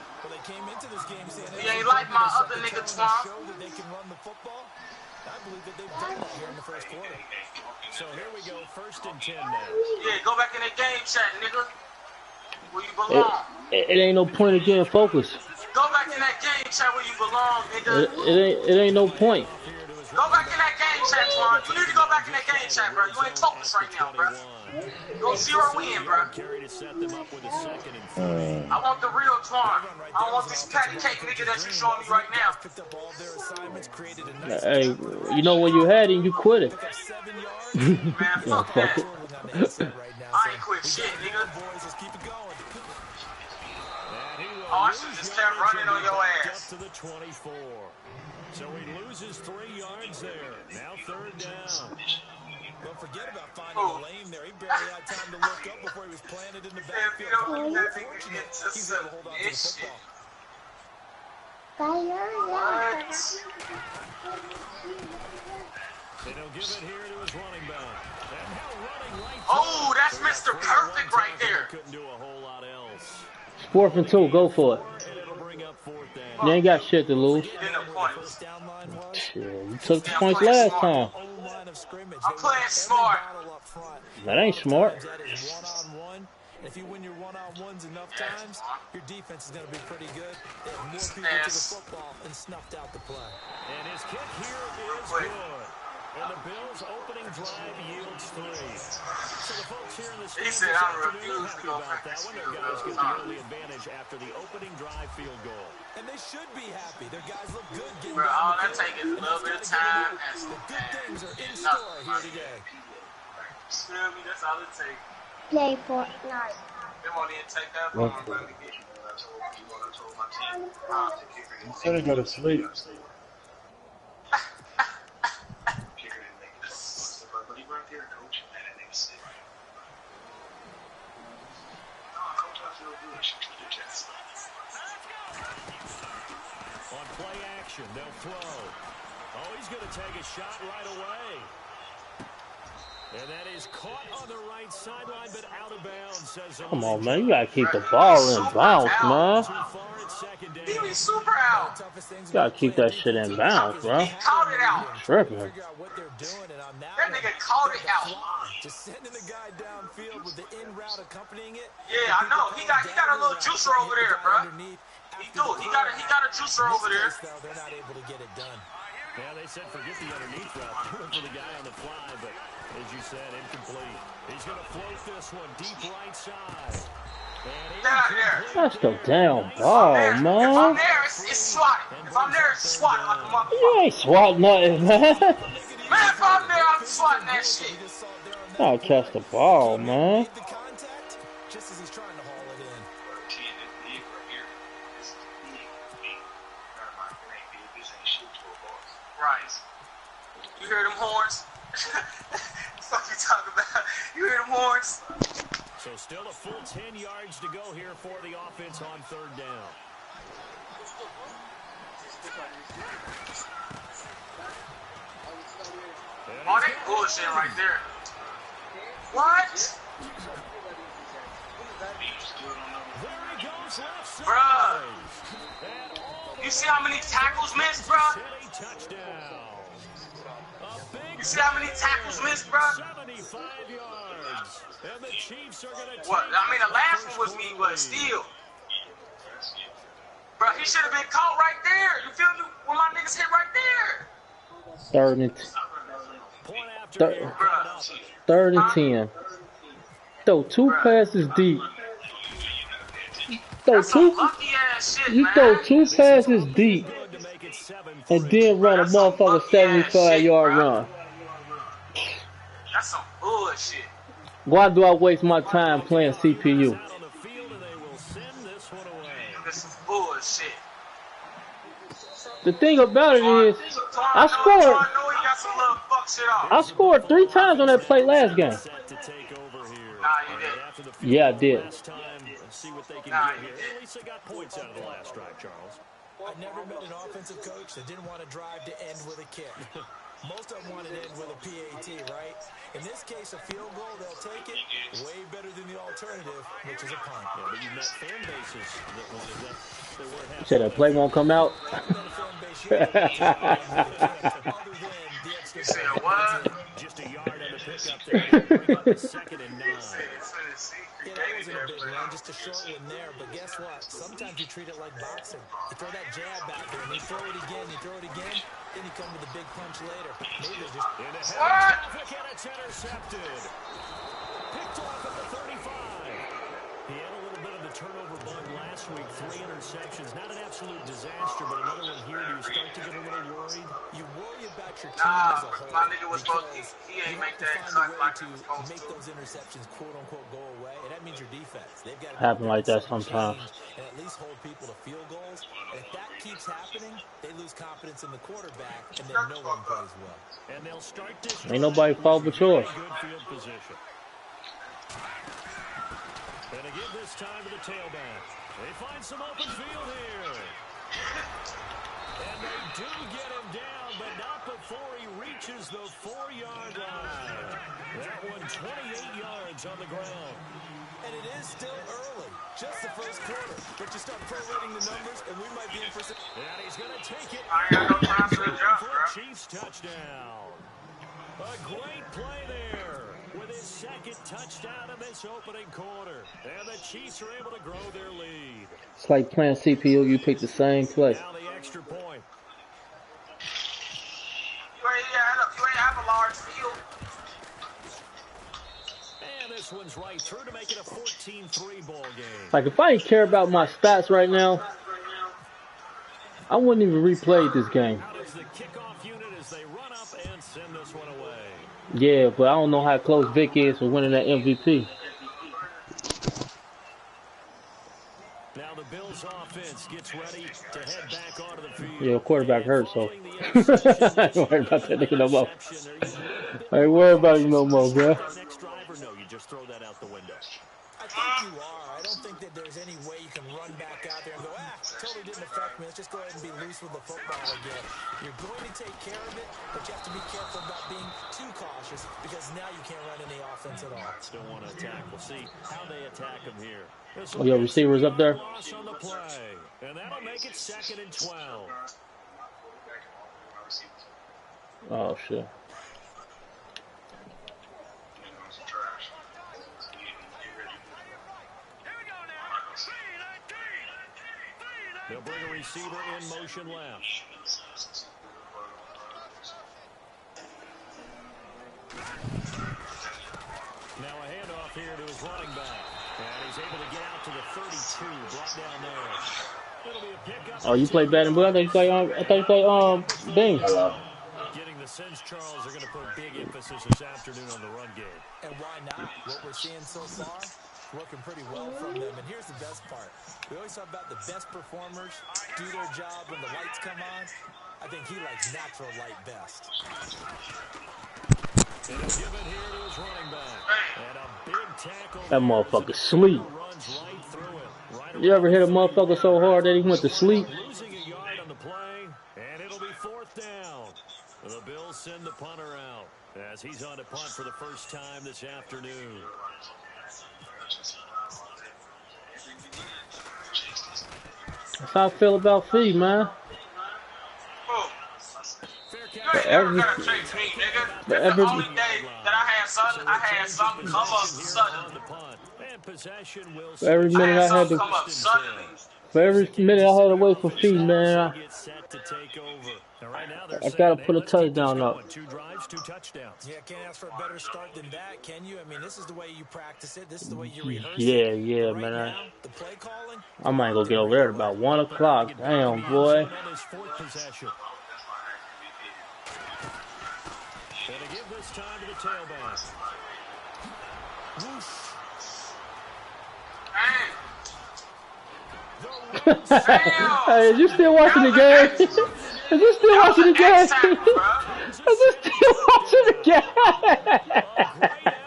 He ain't like my other nigga, Twan. So here we go, 1st and 10 now. Yeah, go back in that game chat, nigga. Where you belong. It ain't no point of getting focused. Go back in that game chat where you belong, nigga. It ain't no point. Go back in that game chat, Twan. You need to go back in that game chat, bro. You ain't focused right now, bro. Go 0 in, bro. I want the real Twan. I don't want this patty cake nigga that you showing me right now. Hey, you know when you had it, you quit it. Man, fuck that. I ain't quit shit, nigga. Oh, I should just kept running on your ass. To the 24. So he loses 3 yards there. Now 3rd down. Don't forget about finding a lane there. He barely had time to look up before he was planted in the backfield. He's able to hold on to the football. They don't give it here to his running back. And now running right. Oh, that's Mr. Perfect right there. Couldn't do a whole lot else. 4th and 2, go for it. And it'll bring up 4th down. You ain't got shit to lose. Shit, you took the points last time. I'm playing smart. That ain't smart. If you win your one-on-ones enough times, your defense is going to be pretty good. They have more people to the football and snuffed out the play. And his kick And the Bills' opening drive yields 3. So the folks here in the He stands said, this I afternoon refuse to happy go about that practice one. field Their guys goal. get the early advantage after the opening drive field goal. And they should be happy. Their guys look good getting Bro, down all the that field. takes is a And little that's bit of gotta give time them and the good things are in nothing. store here today. Feel me? That's all it takes. Play Fortnite. They won't even take that long to get you. I told my team, to kick it. He said he go to sleep. Kicker didn't make it. But he right there, coach, and that nigga said, no, coach, I feel good. She took the chest. On play action, they'll throw. Oh, he's going to take a shot right away. And that is caught on the right sideline, but out of bounds, says Come on, man. You gotta keep the ball in bounds, man. too far at second down. He be super out. You gotta keep that shit in bounds, bro. He caught it out. Tripping. Figure out what they're doing, and on That nigga caught it out. just sending the guy downfield with the in route accompanying it. Yeah, I know. He got a little juicer over there, bro. He do. He got a juicer over there. They're not able to get it done. Yeah, they said forget the underneath route. Doing for the guy on the fly, but as you said, incomplete. He's going to float this one deep right side. Get out of there. That's the damn ball, If I'm man. there, it's swatting. If I'm there, it's swatting like a motherfucker. You ain't swatting nothing, man. Man, if I'm there, I'm swatting that shit. I'll catch the ball, man. The contact, just as he's trying to haul it in. Right. You hear them horns? What you talking about? You hear them horns? So still a full 10 yards to go here for the offense on third down. Oh, they bullshit right there. What? There he goes left side. Bruh. And all You see how many tackles missed, bruh? city touchdown. A big You see how many tackles missed, bruh? 75 yards. And the Chiefs are going to What? I mean, the last one was me, but still. Bro, he should have been caught right there. You feel me? When my niggas hit right there. Third and 10. Throw two passes deep. That's some lucky ass shit, You man. throw two passes deep and then run a motherfucker 75-yard run. That's some bullshit. Why do I waste my time playing CPU? That's some bullshit. The thing about it is, I scored 3 times on that play last game. Nah, you didn't. Yeah, I did. See what they can Nah, get here. At least they got points out of the last drive, Charles. I never met an offensive coach that didn't want to drive to end with a kick. Most of them wanted to end with a PAT, right? In this case, a field goal, they'll take it. Way better than the alternative, which is a punt. Yeah, but you met fan bases that wanted that. They weren't happy. You said that play won't come out? You said what? Just a yard on the pickup there. Bring up the 2nd and 9. Yeah, that wasn't a big run, just a short one there. But guess what? Sometimes you treat it like boxing. You throw that jab back there, and you throw it again, then you come with a big punch later. Maybe they're just... Traffic, and it's intercepted. Picked off at the 35. He had a little bit of the turnover bug last week. 3 interceptions. Not an absolute disaster, but another one here. Do you start to get a little worried? You worry about your team as a whole. My nigga was supposed to, he ain't make that cut like he was supposed make to. those interceptions quote-unquote go away, and that means your defense. They've got to Happen like that sometimes. and at least hold people to field goals. And if that keeps happening, they lose confidence in the quarterback, and then no one plays well. And they'll start this. Ain't nobody fault but yours. Good field position. And to give this time to the tailback. They find some open field here. And they do get him down, but not before he reaches the 4-yard line. That one 28 yards on the ground. And it is still early, just the first quarter. But you start prorating the numbers, and we might be in for some... And he's going to take it. I ain't got no time to adjust, For bro. a Chiefs touchdown. A great play there with his 2nd touchdown in this opening quarter. And the Chiefs are able to grow their lead. It's like playing CPU, you pick the same play. Now the extra point. You ain't have a large field. And this one's right through to make it a 14-3 ball game. Like, if I didn't care about my stats right now, I wouldn't even replay this game. Out is the kickoff unit as they run up and send this one away. Yeah, but I don't know how close Vic is for winning that MVP. Now the Bills offense gets ready to head back onto the field. Yeah, quarterback hurt, so I ain't worried about that nigga no more. I ain't worried about him no more, bro. Next drive or no, you just throw that out the window. I think you are. I don't think that there's any way you can run back out there and go, totally didn't affect me. Let's just go ahead and be loose with the football again. You're going to take care of it, but you have to be careful about being too cautious because now you can't run any offense at all. Still want to attack. We'll see how they attack him here. Oh, your receiver's up there. Loss on the play, and that'll make it 2nd and 12. Oh, shit. They'll bring a receiver in motion left. Now a handoff here to his running back. And he's able to get out to the 32, brought down there. It'll be a pickup. Oh, you play batting, but I thought you played Bing. Getting the sense, Charles, are going to put big emphasis this afternoon on the run game. And why not? What we're seeing so far, working pretty well from them. And here's the best part. We always talk about the best performers do their job when the lights come on. I think he likes natural light best. And he'll give it here to his running back. And a big tackle. That motherfucker sleep. Runs right through it. Right You ever hit a motherfucker so hard that he went to sleep? Losing a yard on the play, and it'll be 4th down. The Bills send the punter out as he's on to punt for the first time this afternoon. That's how I feel about Fee, man. You ain't never gonna change me, nigga. That's the only day that I had something come up suddenly. For every minute I had to, for every minute I had to wait for Fee, man, I gotta put a touchdown up. 2 drives, 2 touchdowns. Yeah, can't ask for a better start than that, can you? I mean, this is the way you practice it. This is the way you rehearse it. Yeah, Right man. now, the play calling, I might go get over there at about 1 o'clock. Damn, boy. On his 4th possession. Gonna give this time to the tailback. Whoosh. Hey, is you still watching the game? Is you still watching the game? Is you still watching the game?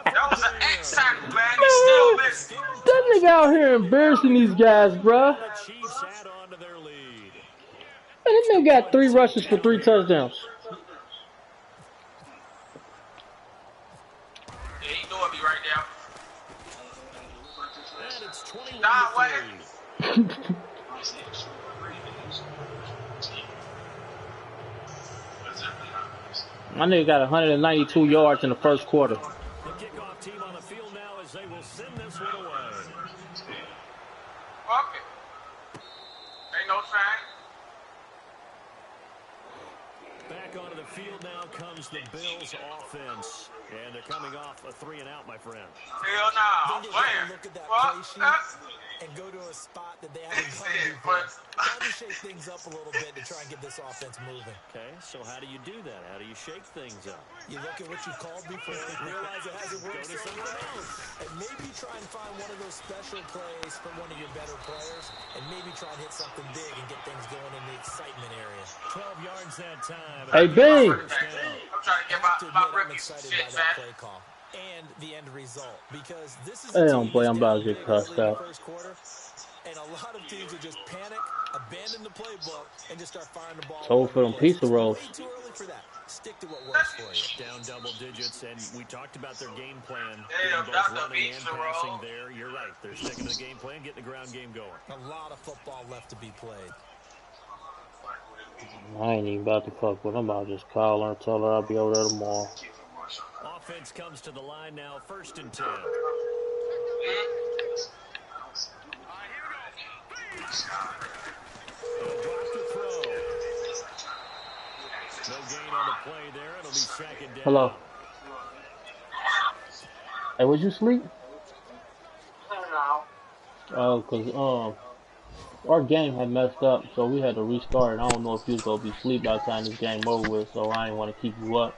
That was an X tackle, man. You still missed it. That nigga out here embarrassing these guys, bruh. The Chiefs add on to their lead. Man, this nigga got 3 rushes for 3 touchdowns. Yeah, he knew it be right there. And it's 21 Nah, to what? 3. My nigga got 192 yards in the first quarter. The kickoff team on the field now as they will send this one away. Fuck it. Ain't no sign. Back onto the field now comes the Bills offense. And they're coming off a 3-and-out, my friend. Hell nah, I'm then you playing. look at that Fuck play sheet that. and go to a spot that they haven't gone Shit, before. but- Try to shake things up a little bit to try and get this offense moving. Okay, so how do you do that? How do you shake things up? You look at what you called before, realize it hasn't worked Go to so something well, else. and maybe try and find one of those special plays from one of your better players, and maybe try and hit something big and get things going in the excitement area. 12 yards that time. Hey, Bing. I'm trying to get I have to my admit, I'm rookie excited shit, by that man. play call and the end result, because this is Damn, boy, I'm about to get cussed out. first quarter, and a lot of teams will just panic, abandon the playbook, and just start firing the ball. Told for them pizza rolls. Way too early for that. Stick to what works for you. Down double digits, and we talked about their game plan. Damn, Both that's the running and pizza passing roll. there. You're right. They're sticking to the game plan, getting the ground game going. A lot of football left to be played. I ain't even about to fuck with her. I'm about to just call her and tell her I'll be over there tomorrow. Offense comes to the line now, 1st and 10. He No gain on the play there. It'll be second down. Hello. Hey, was you asleep? Oh, cause our game had messed up, so we had to restart. I don't know if you was gonna be asleep by the time this game over with, so I didn't want to keep you up.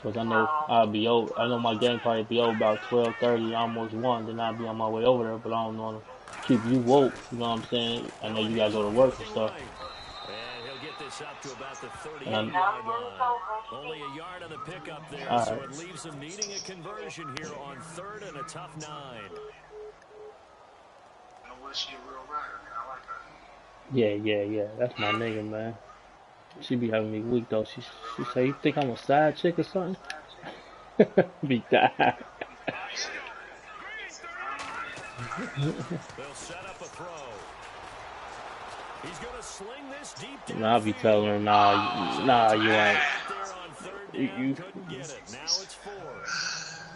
Cause I know I'll be over. I know my game probably be over about 12:30, almost 1. Then I'll be on my way over there, but I don't want to keep you woke. You know what I'm saying? I know you gotta go to work and stuff. And he'll get this up to about the 38-yard line. Only a yard on the pickup there, so it leaves them needing a conversion here on 3rd and a tough 9. Yeah. That's my nigga, man. She be having me weak though. She say, "You think I'm a side chick or something?" Be that. They'll set up a throw. He's gonna sling this deep down. And I'll be telling her, nah, you ain't. You couldn't get it. Now it's 4.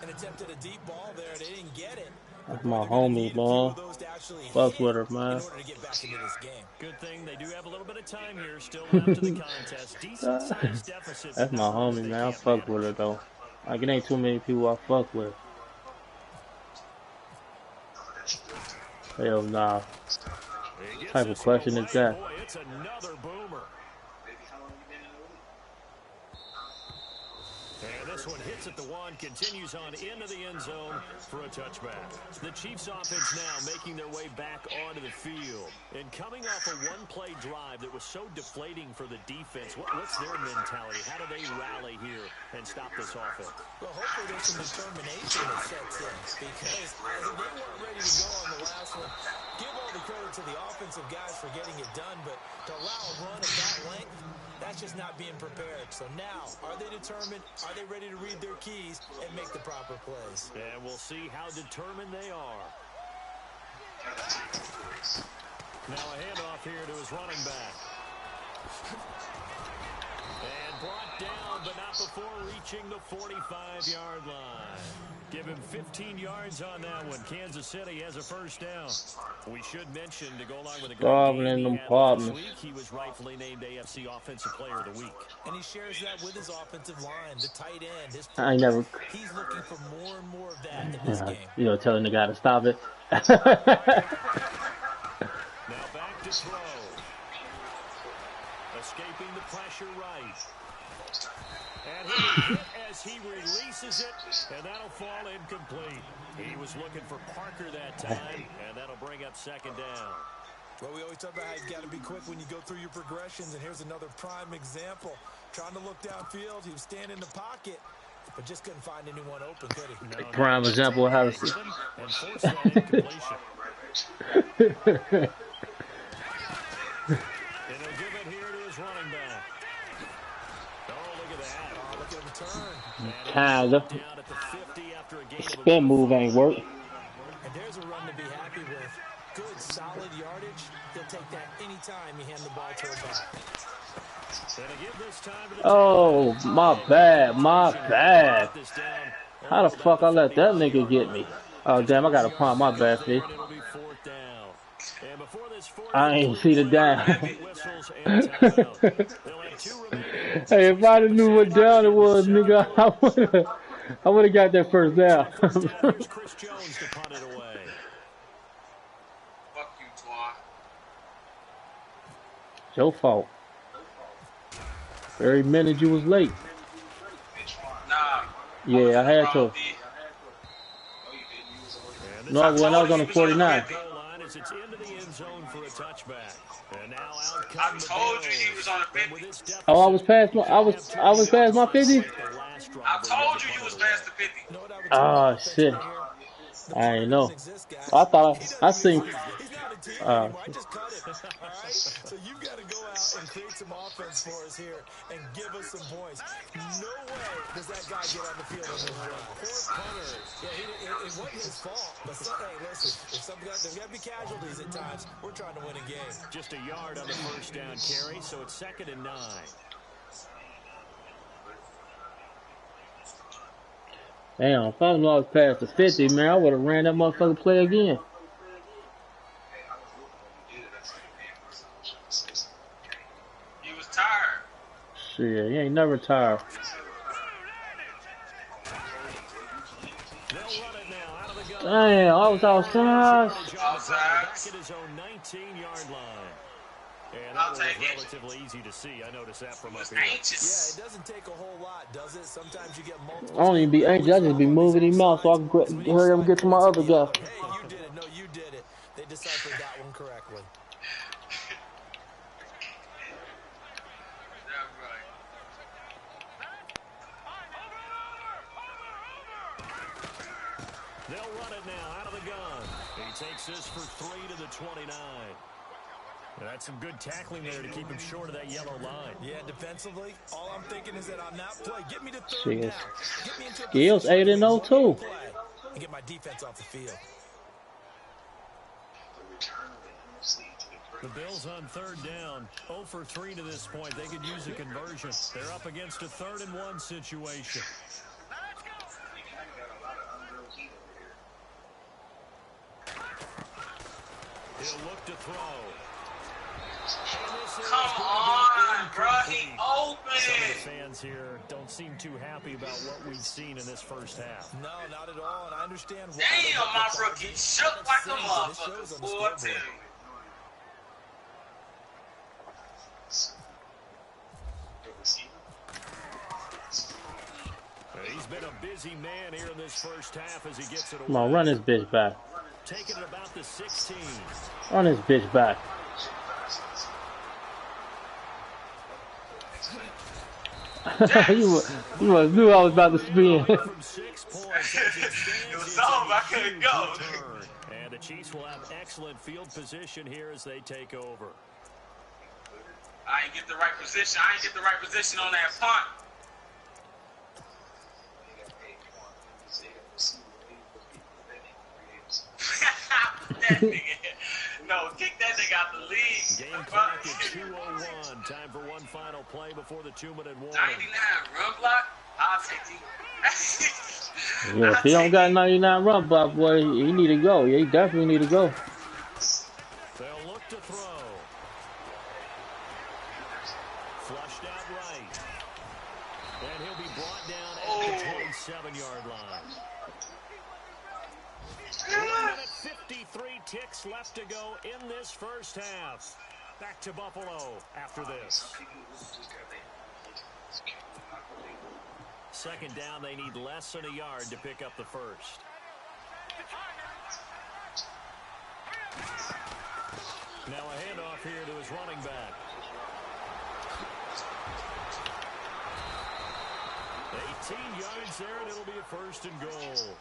And attempted a deep ball there. They didn't get it. That's my homie, man. Fuck with her, man. Good thing they do have a little bit of time here still after the contest. Decent sized deficit. That's my homie, man. I fuck with her though. Like it ain't too many people I fuck with. Hell nah. What type of question is that? Boy, it's another boomer. And this one hits at the 1, continues on into the end zone for a touchback. The Chiefs offense now making their way back onto the field. And coming off a one-play drive that was so deflating for the defense, what's their mentality? How do they rally here and stop this offense? Well, hopefully there's some determination that sets in because they weren't ready to go on the last one. Give all the credit to the offensive guys for getting it done, but to allow a run of that length, that's just not being prepared. So now, are they determined? Are they ready to read their keys and make the proper plays? And we'll see how determined they are. Now a handoff here to his running back. And brought down, but not before reaching the 45-yard line. Give him 15 yards on that one. Kansas City has a first down. We should mention, to go along with the great game he had last week, he was rightfully named AFC Offensive Player of the Week. And he shares that with his offensive line, the tight end. He's looking for more and more of that in this game. You know, telling the guy to stop it. Now back to throw. Escaping the pressure right. And he hit as he releases it, and that'll fall incomplete. He was looking for Parker that time, and that'll bring up second down. Well, we always talk about how you've got to be quick when you go through your progressions, and here's another prime example. Trying to look downfield, he was standing in the pocket, but just couldn't find anyone open, could he? No, prime example of how to see. And force that incompletion. And he'll give it here to his running back. Oh, look at that. Oh, look at the turn. Kinda. Spin move ain't work. And there's a run to be happy with. Good, solid yardage. He'll take that anytime you hand the ball to him back. Oh, my bad. How the fuck I let that nigga get me? Oh, damn, I got a punt. My bad, Fee. I ain't see the down. Hey, if I knew what down it was, nigga, I would have got that first down. Your fault. Every minute you was late. Yeah, I had to. No, when I was on the 49. It's into the end zone for a touchback. And now out I told you he was on the 50. Oh, I was past my 50. I told you was past the 50. Oh shit. I ain't know. I thought I seen. So you've got to go out and create some offense for us here and give us some points. No way does that guy get on the field on this run. Poor punter. Yeah, it wasn't his fault. But hey, listen, there's got to be casualties at times. We're trying to win a game. Just a yard on the first down carry, so it's 2nd and 9. Damn, if I knew I was past the 50, man, I would have ran that motherfucker play again. He was tired. tired. Shit, he ain't never tired. They'll run it now out of the gun. Damn, I was outside. Back at his own 19-yard line. And that was relatively easy to see. I noticed that from up here. Yeah, it doesn't take a whole lot, does it? Sometimes you get multiple. I don't even be anxious. I just be moving him out so I can hurry up and get to my other guy. Hey, you did it. No, you did it. They deciphered that one correctly. They'll run it now out of the gun. He takes this for 3 to the 29. That's some good tackling there to keep him short of that yellow line. Yeah, defensively, all I'm thinking is that on that play, get me to third down. Get me into a Skills 8-0 too. And get my defense off the field. The Bills on third down, 0 for 3 to this point. They could use a conversion. They're up against a 3rd and 1 situation. He'll look to throw. Come on, bro. He open. Some of the fans here don't seem too happy about what we've seen in this first half. No, not at all, and I understand why. Damn, my rookie shook like a motherfucker. 14. He's been a busy man here in this first half as he gets it away. Come on, run this bitch back. Taking it about the 16. Run this bitch back. you must knew I was about to spin. It was over. I couldn't go. And the Chiefs will have excellent field position here as they take over. I ain't get the right position. I ain't get the right position on that punt. That nigga. No, kick that nigga out the league. Game clock at 2:01. Time for one final play before the 2-minute warning. 99 run block. I'll take you. Yeah, if he don't got 99 run block, boy, he need to go. Yeah, he definitely need to go. They'll look to throw. Flushed out right. And he'll be brought down at the 27-yard line. 1 minute 53 ticks left to go in this first half. Back to Buffalo after this. Second down, they need less than a yard to pick up the first. Now a handoff here to his running back. 18 yards there, and it'll be a first and goal.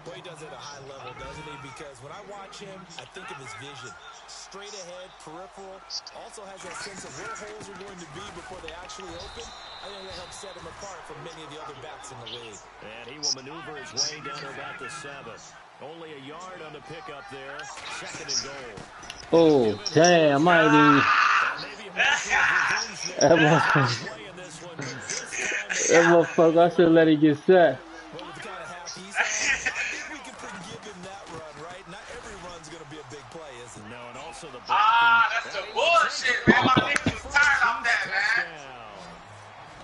Boy, he does it at a high level, doesn't he? Because when I watch him, I think of his vision. Straight ahead, peripheral. Also has that sense of where holes are going to be before they actually open. I think that helps set him apart from many of the other backs in the league. And he will maneuver his way down to about the 7. Only a yard on the pickup there. Second and goal. Oh, damn, I ain't even... That motherfucker, I should let it get set. That's the bullshit, man. My niggas was tired of that, man.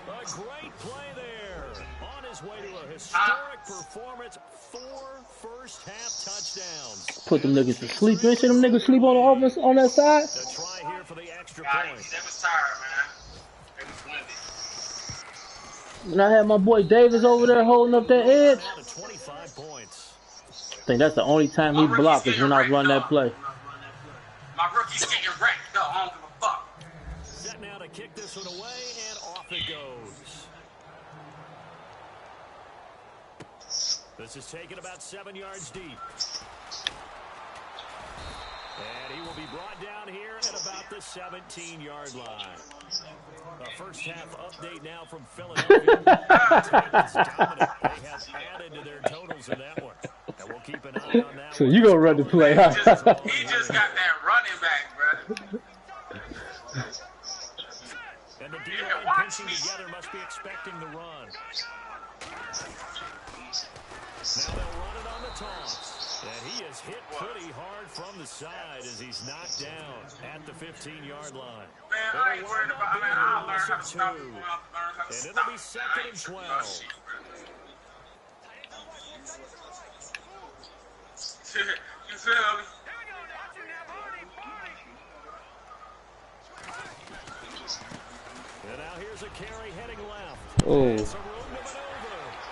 A great play there. On his way to a historic performance. 4 first-half touchdowns. Put them niggas to sleep. You ain't see them niggas sleep on the offense on that side? The try here for the extra point. They was tired, man. They was winded. And I had my boy Davis over there holding up that edge. 25 points. I think that's the only time he blocked is when I run that play. My rookie's getting wrecked, though. I don't give a fuck. Set now to kick this one away, and off it goes. This is taken about 7 yards deep. And he will be brought down here at about the 17-yard line. A first half update now from Philadelphia. They have added to their totals in that one. And we'll keep an eye on that. So you gonna run the play, huh? He just got that running back, bro. And the D-line pinching together must be expecting the run. Now they'll run it on the toss. And he is hit pretty hard from the side as he's knocked down at the 15-yard line. Man, I ain't worried about it. I'll learn how to stop it. And it'll be 2nd and 12. You feel me? And now here's a carry heading left. Oh,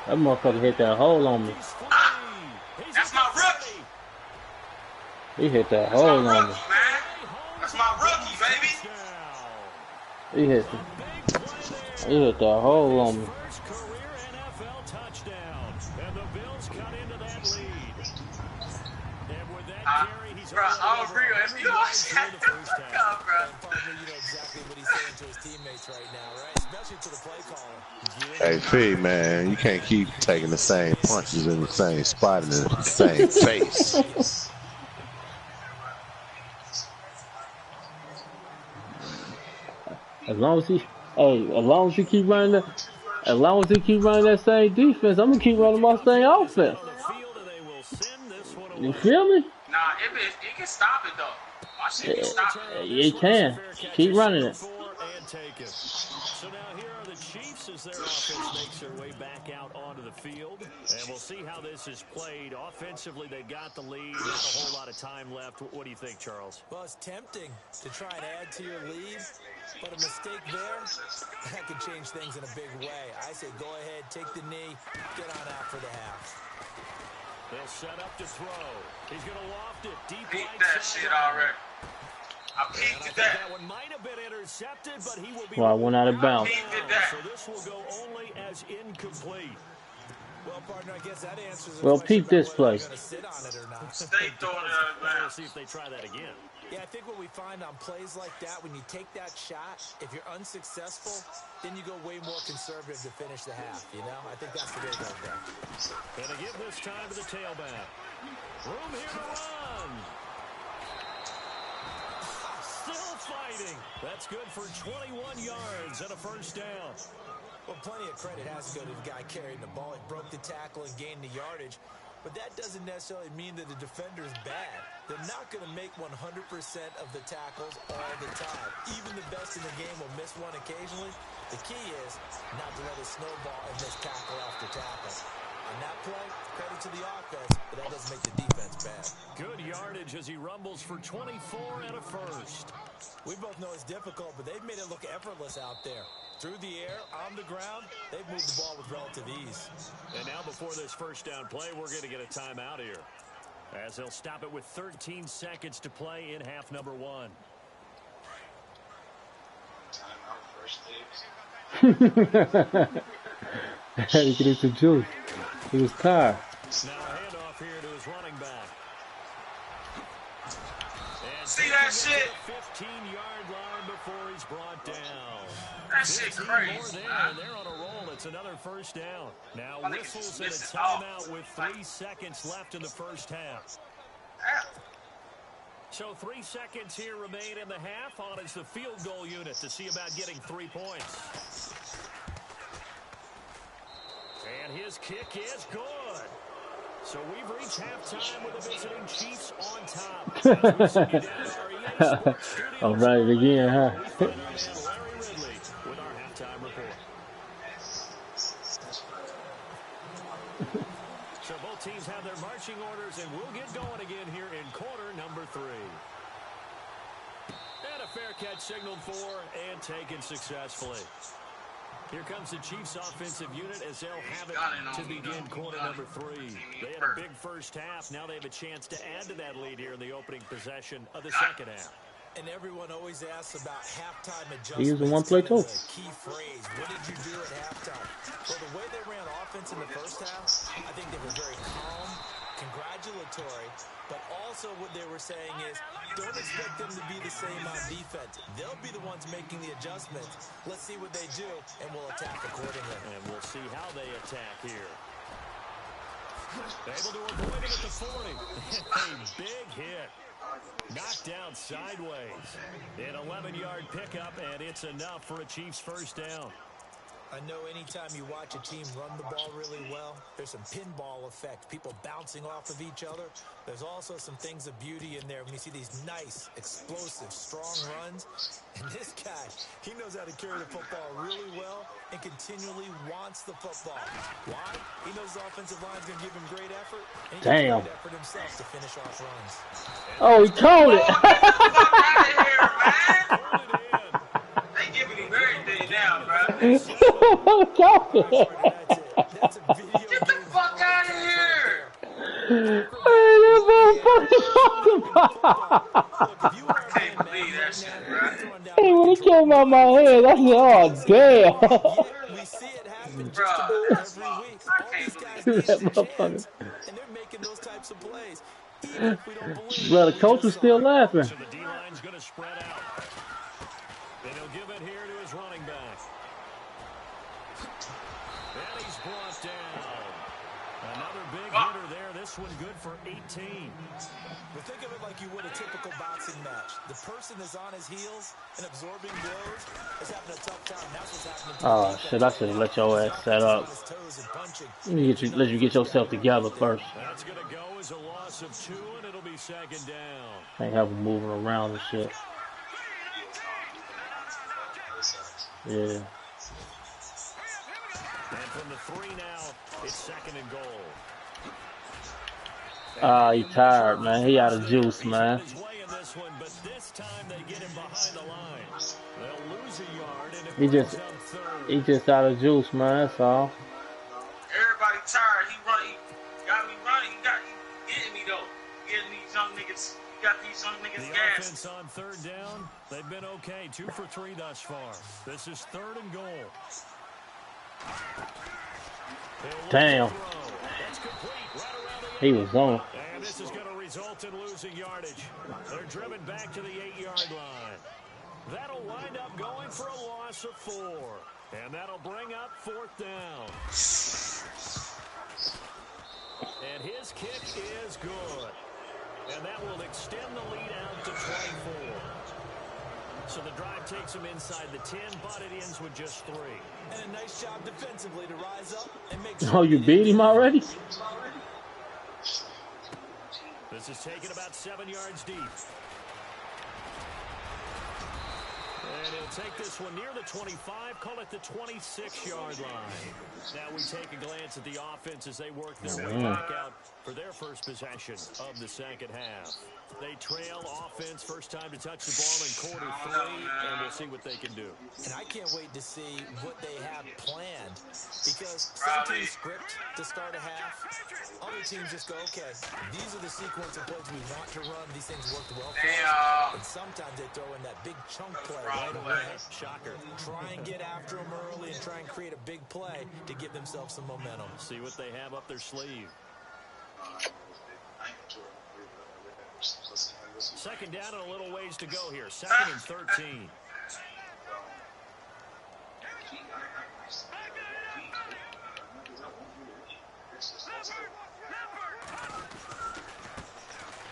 that motherfucker hit that hole on me. That's my rookie. He hit that That's my hole on me. rookie, man. That's my rookie, baby. He hit that hole on me. First career NFL touchdown. And the Bills cut into that lead. And with that carry, he's bro, I'm real. If you don't shut the fuck up, bro. Partner, you know exactly what he's saying to his teammates right now, right? Especially to the play caller. Hey, P, man, you can't keep taking the same punches in the same spot in the same face. As long as he keep running that same defense, I'm gonna keep running my same offense. You feel me? Nah, it can stop it though. My shit can stop it. It can. Keep running it. So now here are the Chiefs as their offense makes their way back out onto the field. And we'll see how this is played. Offensively, they've got the lead. Not a whole lot of time left. What do you think, Charles? Well, it's tempting to try and add to your lead, but a mistake there, that could change things in a big way. I say go ahead, take the knee, get on out for the half. They'll set up to throw. He's going to loft it deep Beat right that side. shit already. I And peeked I at think that. that one might have been intercepted, but he will be. Well, I went out of bounds. So this will go only as incomplete. Well, partner, I guess that answers the Well, question peep this about whether play. they're going to sit on it or not. Stay throwing it, man. We'll see if they try that again. Yeah, I think what we find on plays like that, when you take that shot, if you're unsuccessful, then you go way more conservative to finish the half, you know? I think that's the way to go there. And to give this time to the tailback. Room here to run. Still fighting. That's good for 21 yards and a first down. Well, plenty of credit has to go to the guy carrying the ball. He broke the tackle and gained the yardage. But that doesn't necessarily mean that the defender is bad. They're not going to make 100% of the tackles all the time. Even the best in the game will miss one occasionally. The key is not to let it snowball and miss tackle after tackle. On that play, credit to the offense, but that doesn't make the defense bad. Good yardage as he rumbles for 24 and a first. We both know it's difficult, but they've made it look effortless out there. Through the air, on the ground, they've moved the ball with relative ease. And now before this first down play, we're going to get a timeout here, as they'll stop it with 13 seconds to play in half number one. Timeout, first I had to get some juice. He was tired. Now a handoff here to his running back. And See that shit? 15-yard line before he's brought down. That shit 15 crazy, more there, man. and they're on a roll. It's another first down. Now I think whistles it's and a missing off. timeout with 3 seconds left in the first half. Damn. So 3 seconds here remain in the half. On is the field goal unit to see about getting 3 points. And his kick is good. So we've reached halftime with the visiting Chiefs on top. I'm right again, huh? We find our man Larry Ridley with our halftime report. So both teams have their marching orders, and we'll get going again here in quarter number 3. And a fair catch signaled for and taken successfully. Here comes the Chiefs offensive unit as they'll have it to begin quarter number 3. They had a big first half. Now they have a chance to add to that lead here in the opening possession of the second half. And everyone always asks about halftime adjustments. He used one play too. Key phrase. What did you do at halftime? Well, the way they ran offense in the first half, I think they were very calm, congratulatory, but also what they were saying is, don't expect them to be the same on defense. They'll be the ones making the adjustments. Let's see what they do, and we'll attack accordingly. And we'll see how they attack here. Able to avoid it at the 40. A big hit. Knocked down sideways. An 11-yard pickup, and it's enough for a Chiefs first down. I know anytime you watch a team run the ball really well, there's some pinball effect, people bouncing off of each other. There's also some things of beauty in there when you see these nice, explosive, strong runs. And this guy, he knows how to carry the football really well and continually wants the football. Why? He knows the offensive line's going to give him great effort, and he Damn. great effort himself to finish off runs. Oh, he called it. Get the fuck out of here, man. They giving him everything now, bro. That's a video Get the fuck out of here. I can't believe that shit, bro. Hey, when it came out my head, I said, oh, damn. We see it happen just about every week. All these guys need a chance, and they're making those types of plays. Even if we don't believe Bro, the coach was still laughing. So the D-line's going to spread out. And he'll give it here to his running back. And he's brought down. Another big hitter there. This one good for 18. But think of it like you would a typical boxing match. The person is on his heels and absorbing blows is having a tough time. That's what's happening. Oh, shit, I should have let your ass set up. Let you get yourself together first. That's going to go as a loss of 2, and it'll be second down. Can't have them moving around and shit. Yeah. And from the 3 now, it's second and goal. Ah, he tired, man. He out of juice, man. But this time they get him behind the line. They'll lose a yard, and He just out of juice, man. That's all. Everybody tired. He running. He got me running. He getting me though. Getting these young niggas. He got these young niggas the gas. Offense on 3rd down. They've been okay. 2 for 3 thus far. This is 3rd and goal. Damn. He was on. And this is going to result in losing yardage. They're driven back to the 8-yard line. That'll wind up going for a loss of 4. And that'll bring up 4th down. And his kick is good. And that will extend the lead out to 24. So the drive takes him inside the 10, but it ends with just 3. And a nice job defensively to rise up and make Oh, you beat him already? This is taken about 7 yards deep. And he'll take this one near the 25, call it the 26-yard line. Now we take a glance at the offense as they work their way back out for their first possession of the second half. They trail offense, first time to touch the ball in quarter 3, and we'll see what they can do. And I can't wait to see what they have planned, because some teams script to start a half. Other teams just go, okay, these are the sequence of plays we want to run. These things worked well for us. And sometimes they throw in that big chunk play right away. Shocker. Try and get after them early and try and create a big play to give themselves some momentum. See what they have up their sleeve. Second down and a little ways to go here. 2nd and 13.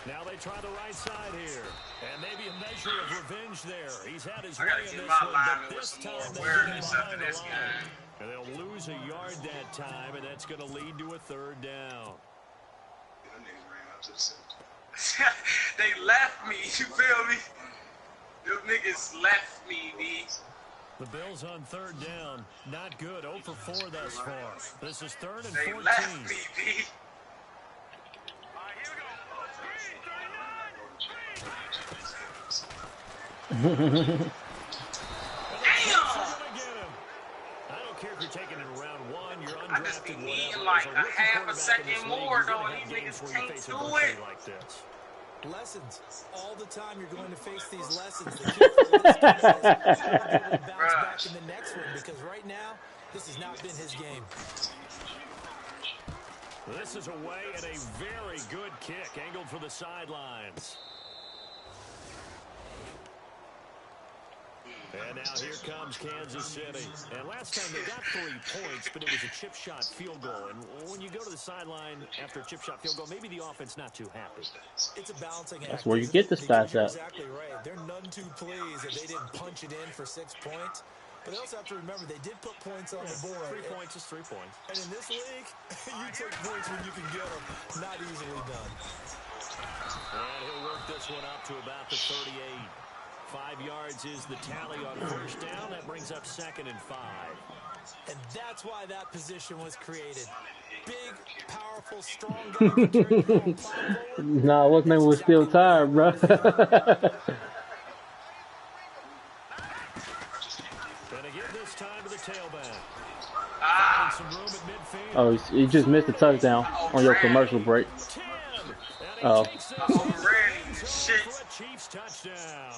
Now they try the right side here. And maybe a measure of revenge there. He's had his way in this one, but this time they get him behind the line. And they'll lose a yard that time, and that's going to lead to a 3rd down. They left me, you feel me? Them niggas left me, B. The Bills on 3rd down, not good. 0 for 4 thus far. This is 3rd and 14. They left me, B. Damn! I don't care if you're taking it in round 1, you're undrafted, I just be needing like a half a second more, though. These niggas can't do it. Like this. Lessons. All the time you're going to face these lessons. The key for this guy is how to bounce back in the next one, because right now, this has not been his game. This is away and a very good kick, angled for the sidelines. And now here comes Kansas City. And last time they got 3 points, but it was a chip shot field goal. And when you go to the sideline after a chip shot field goal, maybe the offense not too happy. It's a balancing act. That's where you get the stats at. Exactly right. They're none too pleased that they didn't punch it in for 6 points. But they also have to remember they did put points on the board. 3 points is 3 points. And in this league, you take points when you can get them. Not easily done. And he'll work this one up to about the 38. 5 yards is the tally on first down. That brings up 2nd and 5. And that's why that position was created. Big, powerful, strong guy who carried the ball forward. Nah, what's name was still tired, bro. Gonna give this time to the tailback. Finding some room at midfield. Oh, you just missed a touchdown on your commercial break. 10. Oh. And he takes this for a Chiefs touchdown.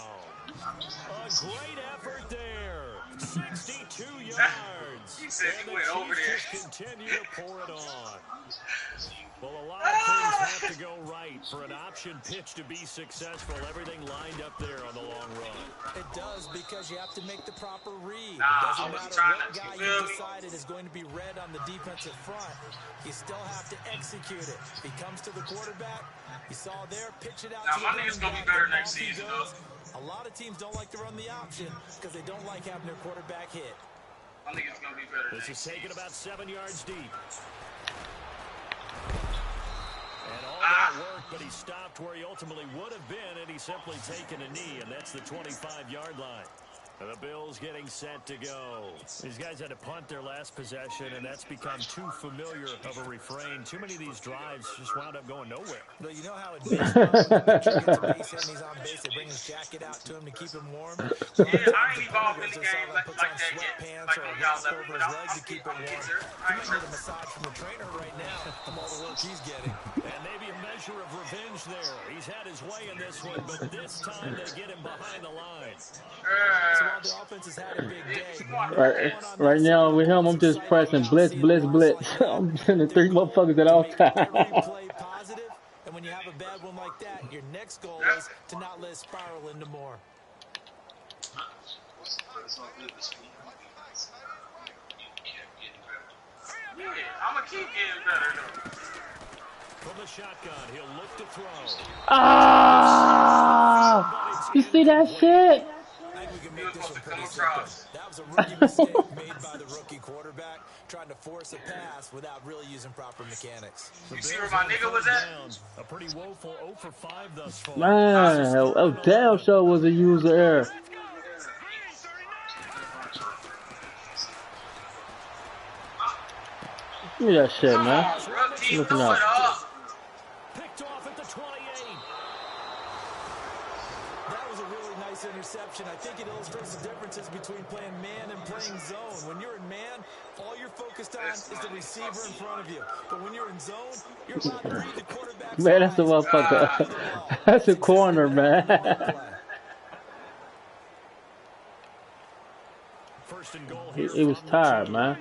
A great effort there. 62 yards. He said he And went the over Chiefs there. just continue to pour it on. Well, a lot of things have to go right for an option pitch to be successful. Everything lined up there on the long run. It does, because you have to make the proper read. Nah, It doesn't I was matter trying what to guy feel you me. decided is going to be red on the defensive front. You still have to execute it. He comes to the quarterback. You saw there, pitch it out Now, to my the nigga's running gonna be back, better and next off he season, goes. A lot of teams don't like to run the option because they don't like having their quarterback hit. I think it's gonna be better. This is taken about 7 yards deep. And all that worked, but he stopped where he ultimately would have been, and he's simply taken a knee, and that's the 25-yard line. And the Bills getting set to go. These guys had to punt their last possession, and that's become too familiar of a refrain. Too many of these drives just wound up going nowhere. But you know how in baseball, when the pitcher gets a base hit and he's on base, they bring his jacket out to him to keep him warm. Yeah, I ain't evolved in the game like puts on that yet. sweatpants Like or a when y'all vest left me, over but his I'm legs to keep it getting warm. there. He I ain't might need a massage from the trainer right now from all the work he's getting. And maybe a measure of revenge there. He's had his way in this one, but this time they get him behind the line. So while the offense has had a big day, Right now with him, I'm just pressing blitz, blitz, blitz. I'm sending 3 motherfuckers at all every times. play positive, and when you have a bad one like that, your next goal is to not let it spiral into more. Yeah, I'm gonna keep getting better though. From the shotgun, he'll look to throw. Ah! You see that shit? I think we can make this one pretty simple. That was a rookie mistake made by the rookie quarterback, trying to force a pass without really using proper mechanics. You see where my nigga was at? A pretty woeful 0 for 5 thus far. Man, Odell show was a user error. Give me that shit, man. Looking up. Picked off at the 28. That was a really nice interception. I think it illustrates the differences between playing man and playing zone. When you're in man, all you're focused on is the receiver in front of you. But when you're in zone, you're allowed to read the quarterback's Man, that's the eyes. motherfucker. That's a corner, man. First and goal here. He was tired, man.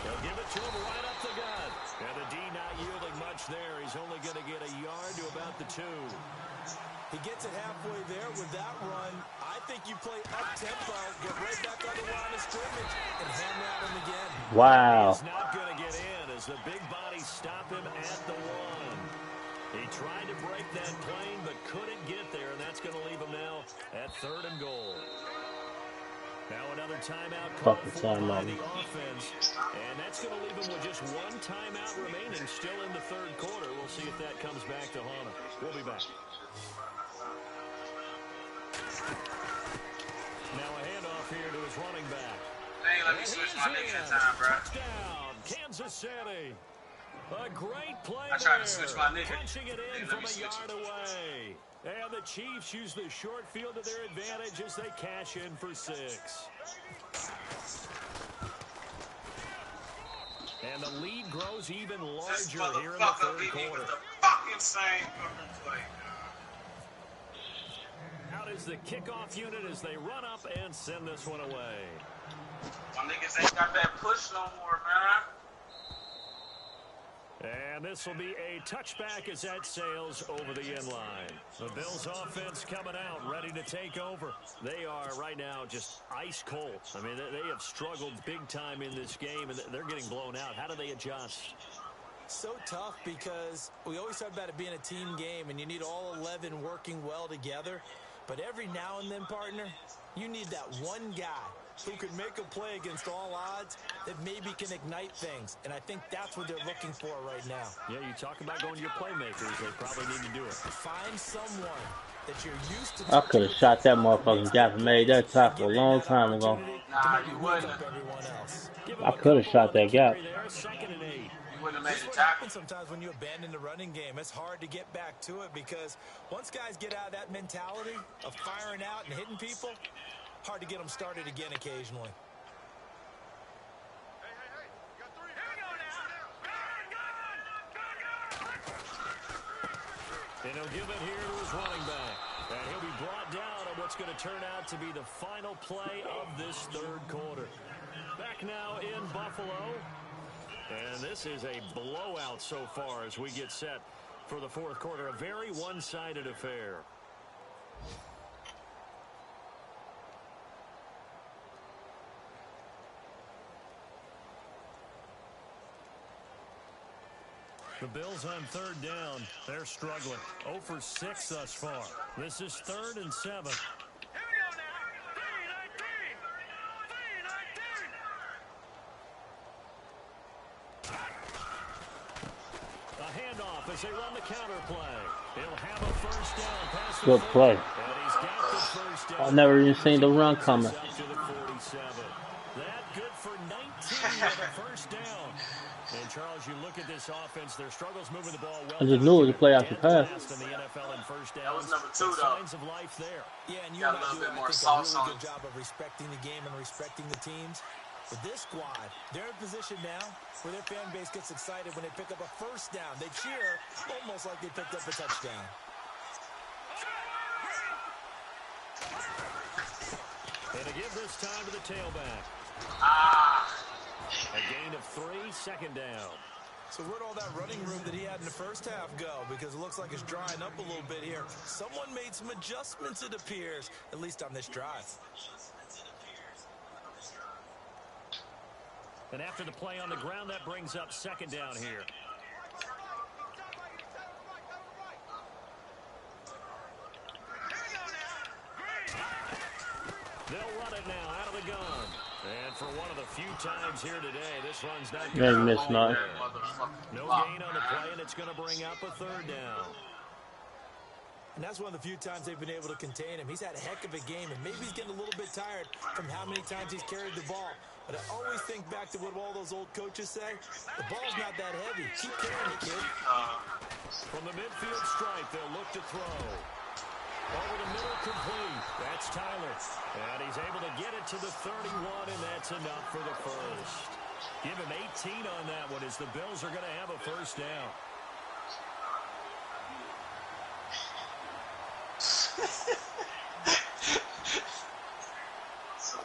They'll give it to him right up the gut. And the D not yielding much there. He's only going to get a yard to about the 2. He gets it halfway there with that run. I think you play up-tempo, get right back on the line of scrimmage, and hammer at him again. Wow. He's not going to get in as the big bodies stop him at the 1. He tried to break that plane but couldn't get there, and that's going to leave him now at 3rd and goal. Now another timeout called for by the offense, and that's going to leave him with just 1 timeout remaining still in the 3rd quarter. We'll see if that comes back to haunt him. We'll be back. Now a handoff here to his running back. Hey, let me switch my nigga in time, bro. Touchdown, Kansas City. A great play I tried to switch my nigga. Punching it in from a yard away. And the Chiefs use the short field to their advantage as they cash in for 6. And the lead grows even This larger here in the motherfucker 3rd beat me quarter. with the fucking same fucking play. Out is the kickoff unit as they run up and send this one away. My niggas ain't got that push no more, man. And this will be a touchback as that sails over the end line. The Bills offense coming out, ready to take over. They are right now just ice cold. I mean, they have struggled big time in this game, and they're getting blown out. How do they adjust? So tough because we always talk about it being a team game and you need all 11 working well together. But every now and then, partner, you need that one guy who can make a play against all odds that maybe can ignite things. And I think that's what they're looking for right now. Yeah, you talk about going to your playmakers. They probably need to do it. Find someone that you're used to. I could have shot that motherfucking gap and made that tackle a long time ago. Nah, you wouldn't. I could have shot that gap. Second and 8. You wouldn't have made This the what tackle. happens sometimes when you abandon the running game. It's hard to get back to it because once guys get out of that mentality of firing out and hitting people, hard to get them started again occasionally. And he'll give it here to his running back. And he'll be brought down on what's going to turn out to be the final play of this third quarter. Back now in Buffalo. And this is a blowout so far as we get set for the fourth quarter. A very one-sided affair. The Bills on third down. They're struggling. 0 for 6 thus far. This is 3rd and 7. Here we go now. 3-19. 3-19. A handoff as they run the counter play. He'll have a first down. Pass Good play. and he's got the first down. I never even seen the run coming. Up to the 47. That good for 19 with a first down. And Charles, you look at this offense, their struggles moving the ball well. I just knew it was a play after pass. In the NFL in first downs. That was number 2, though. Signs of life there. Yeah, and you Got a and I little do, bit I more think, a sauce really on good it. job of respecting the game and respecting the teams. With this squad, they're in position now where their fan base gets excited when they pick up a first down. They cheer almost like they picked up a touchdown. And to give this time to the tailback. A gain of 3, second down. So where'd all that running room that he had in the first half go? Because it looks like it's drying up a little bit here. Someone made some adjustments, it appears, at least on this drive. And after the play on the ground, that brings up second down here. They'll run it now out of the gun. And for one of the few times here today, this run's not They missed nothing. No gain on the play, and it's going to bring up a third down. And that's one of the few times they've been able to contain him. He's had a heck of a game, and maybe he's getting a little bit tired from how many times he's carried the ball. But I always think back to what all those old coaches say. The ball's not that heavy. Keep carrying it, kid. From the midfield stripe, they'll look to throw. Over the middle, complete. That's Tyler. And he's able to get it to the 31, and that's enough for the first. Give him 18 on that one as the Bills are going to have a first down.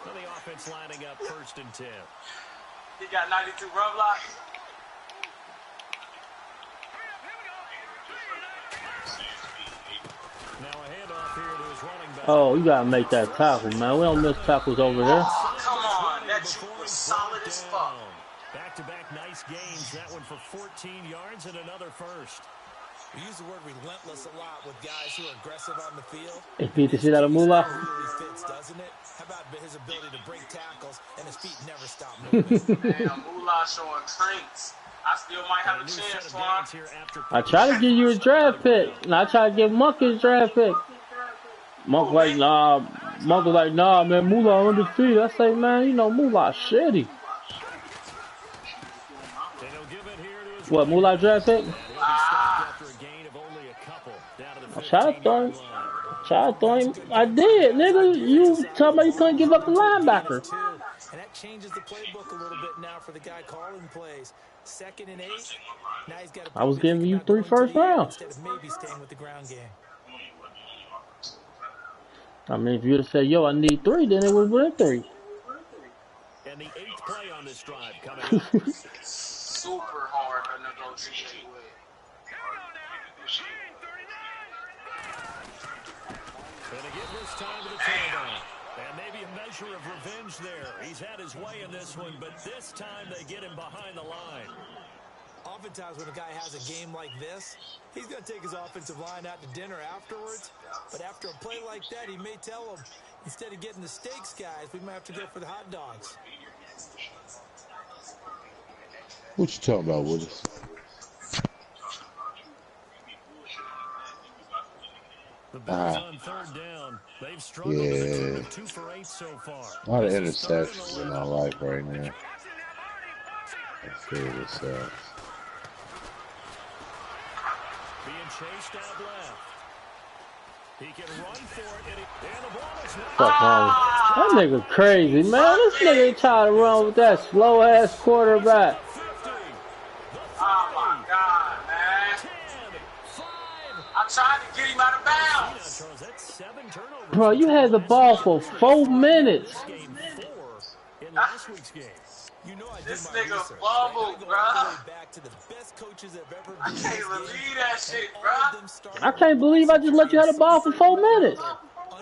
Well, the offense lining up 1st and 10. He got 92 run blocks. Now a handoff here to his running back. Oh, you gotta make that tackle, man. We don't miss tackles over here. Oh, come on. That shit was solid as fuck. Back-to-back nice gains. That one for 14 yards and another first. We use the word relentless a lot with guys who are aggressive on the field. It beat the shit out of Moolah. Really fits, doesn't it? How about his ability to break tackles and his feet never stop moving? Damn, Moolah showing cranks. I still might have a chance, Swan. I try to give you a draft pick, and I try to give Monk his draft pick. Monk like, nah. Monk was like, nah, man, Moolah undefeated. I say, man, you know, Moolah shitty. What, Moolah draft pick? I tried to throw him. I did, nigga. You talking about you couldn't give up the linebacker. And that changes the playbook a little bit now for the guy calling plays. 2nd and 8. Now he's got I was giving you 3 first rounds. Instead of maybe staying with the ground game. And I mean, if you'd have said, yo, I need 3, then it would have been 3. And the 8th play on this drive coming up. Super hard to negotiate with. And to give this time to the tailback. And maybe a measure of revenge there. He's had his way in this one, but this time they get him behind the line. oftentimes when a guy has a game like this, he's going to take his offensive line out to dinner afterwards. But after a play like that, he may tell them, instead of getting the steaks, guys, we might have to go for the hot dogs. What you talking about, Willis? The Bills on third down. They've struggled Yeah. with a team of 2 for 8 so far. A lot of interceptions in my life right now. Let's figure this out. Being chased out left. He can run for it, and the ball is not. Fuck wrong. That nigga crazy, man. This nigga trying to run with that slow ass quarterback. 50. Oh my God, man. 10, 5. I tried to get him out of bounds. Charles, that's 7 turnovers. Bro, you had the ball for 4 minutes. Game 4 in last week's game. You know I do This my nigga research. fumbled, I go bro. all the way back to the best coaches that have ever I been in can't this believe game, that and shit, all bro. of them started I can't believe I just let you have the ball for 4 minutes.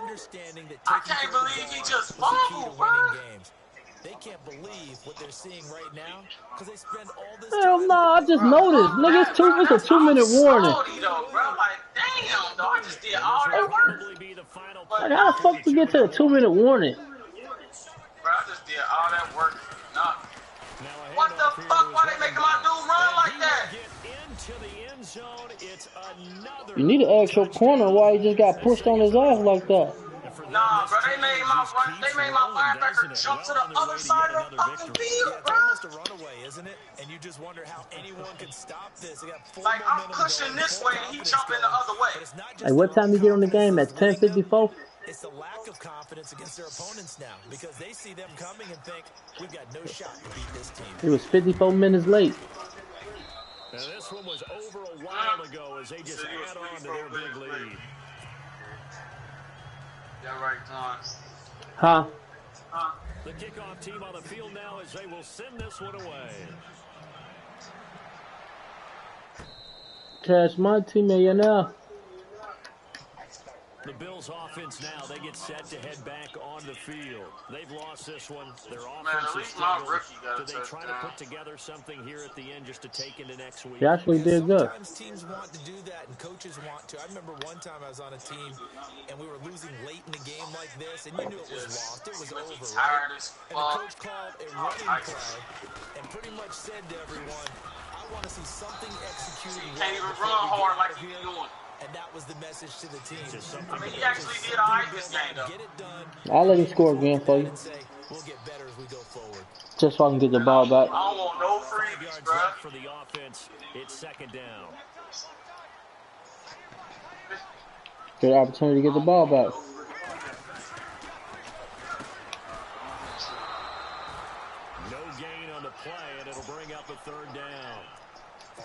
understanding that I taking can't care of the believe he ball just was the key to fumbled, winning bro. games. They can't believe what they're seeing right now because they spend all this Hell time. no, I just noticed. Nigga, it's a 2-minute warning. Salty though, bro. Like, damn, though. I just did all that work. Probably be the final Like, how the fuck we get to a 2-minute warning? Bro, I just did all that work. Nah. Now a What the handoff here fuck? to Why his they making running my back. dude run like He that? will get into the end zone. It's another You need to ask your corner why he just got pushed on his ass like that. And for them, Nah, this bro. They team made my just run. They keeps made my rolling, linebacker doesn't it? jump to Well the on their way other to side yet of the another fucking victory. field, Yeah, it's bro. almost a runaway, isn't it? And you just wonder how anyone can stop this. They got full Like, I'm momentum pushing going, this full way and he confidence jumping the going. other way. But it's not just Hey, what their time you get on the confidence game? At that's winning them. 10:54? It's the lack of confidence against their opponents now because they see them coming and think, we've got no shot to beat this team. He was 54 minutes late. Now this one was over a while ago as they just add on to their big lead. Yeah, right, Tom. Huh? The kickoff team on the field now as they will send this one away. Cash my teammate now. The Bills offense now, they get set to head back on the field. They've lost this one. Their Man, offense at is least my struggled. rookie got a Do they try to touchdown. put together something here at the end just to take into next week? He actually did good. Sometimes teams want to do that and coaches want to. I remember one time I was on a team and we were losing late in the game like this and you knew it was lost. It was over, right? Tired as And the fuck. coach called a running play and pretty much said to everyone, I want to see something executed. He can't even before run we get hard out like of he here. be doing. And that was the message to the team. I mean, he actually did all right this game, though. Get it done. I'll let him score again for you. And say, we'll get better as we go forward. Just so I can get the ball back. I don't want no 5 freebies, yards bro. left for the offense. It's second down. Good opportunity to get the ball back. No gain on the play, and it'll bring up a third down.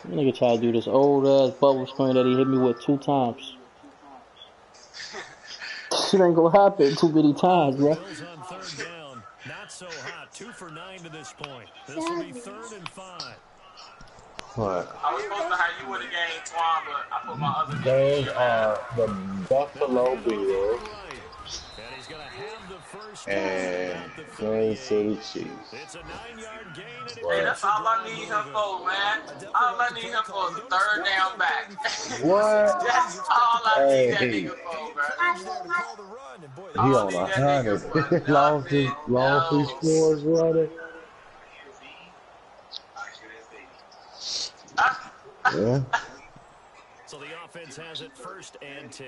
Nigga try to do this old ass bubble screen that he hit me with 2 times. Shit ain't gonna happen too many times, bro. Bills on third down. Not so hot. 2 for 9 to this point. This will be 3rd and 5. What? I was supposed to have you in the game, Twan, but I put my other Those game. are the Buffalo Bills And he's going to have the first and down at the Kansas 38. City Chiefs. It's a 9-yard gain. And it Hey, makes that's a all I drive need move him for, man. All I need him for is a third down back. What? That's all I need that Hey. nigga for, bro. Call the run, and boy, He on 100. Lost his scores running. Yeah. So the offense has it 1st and 10.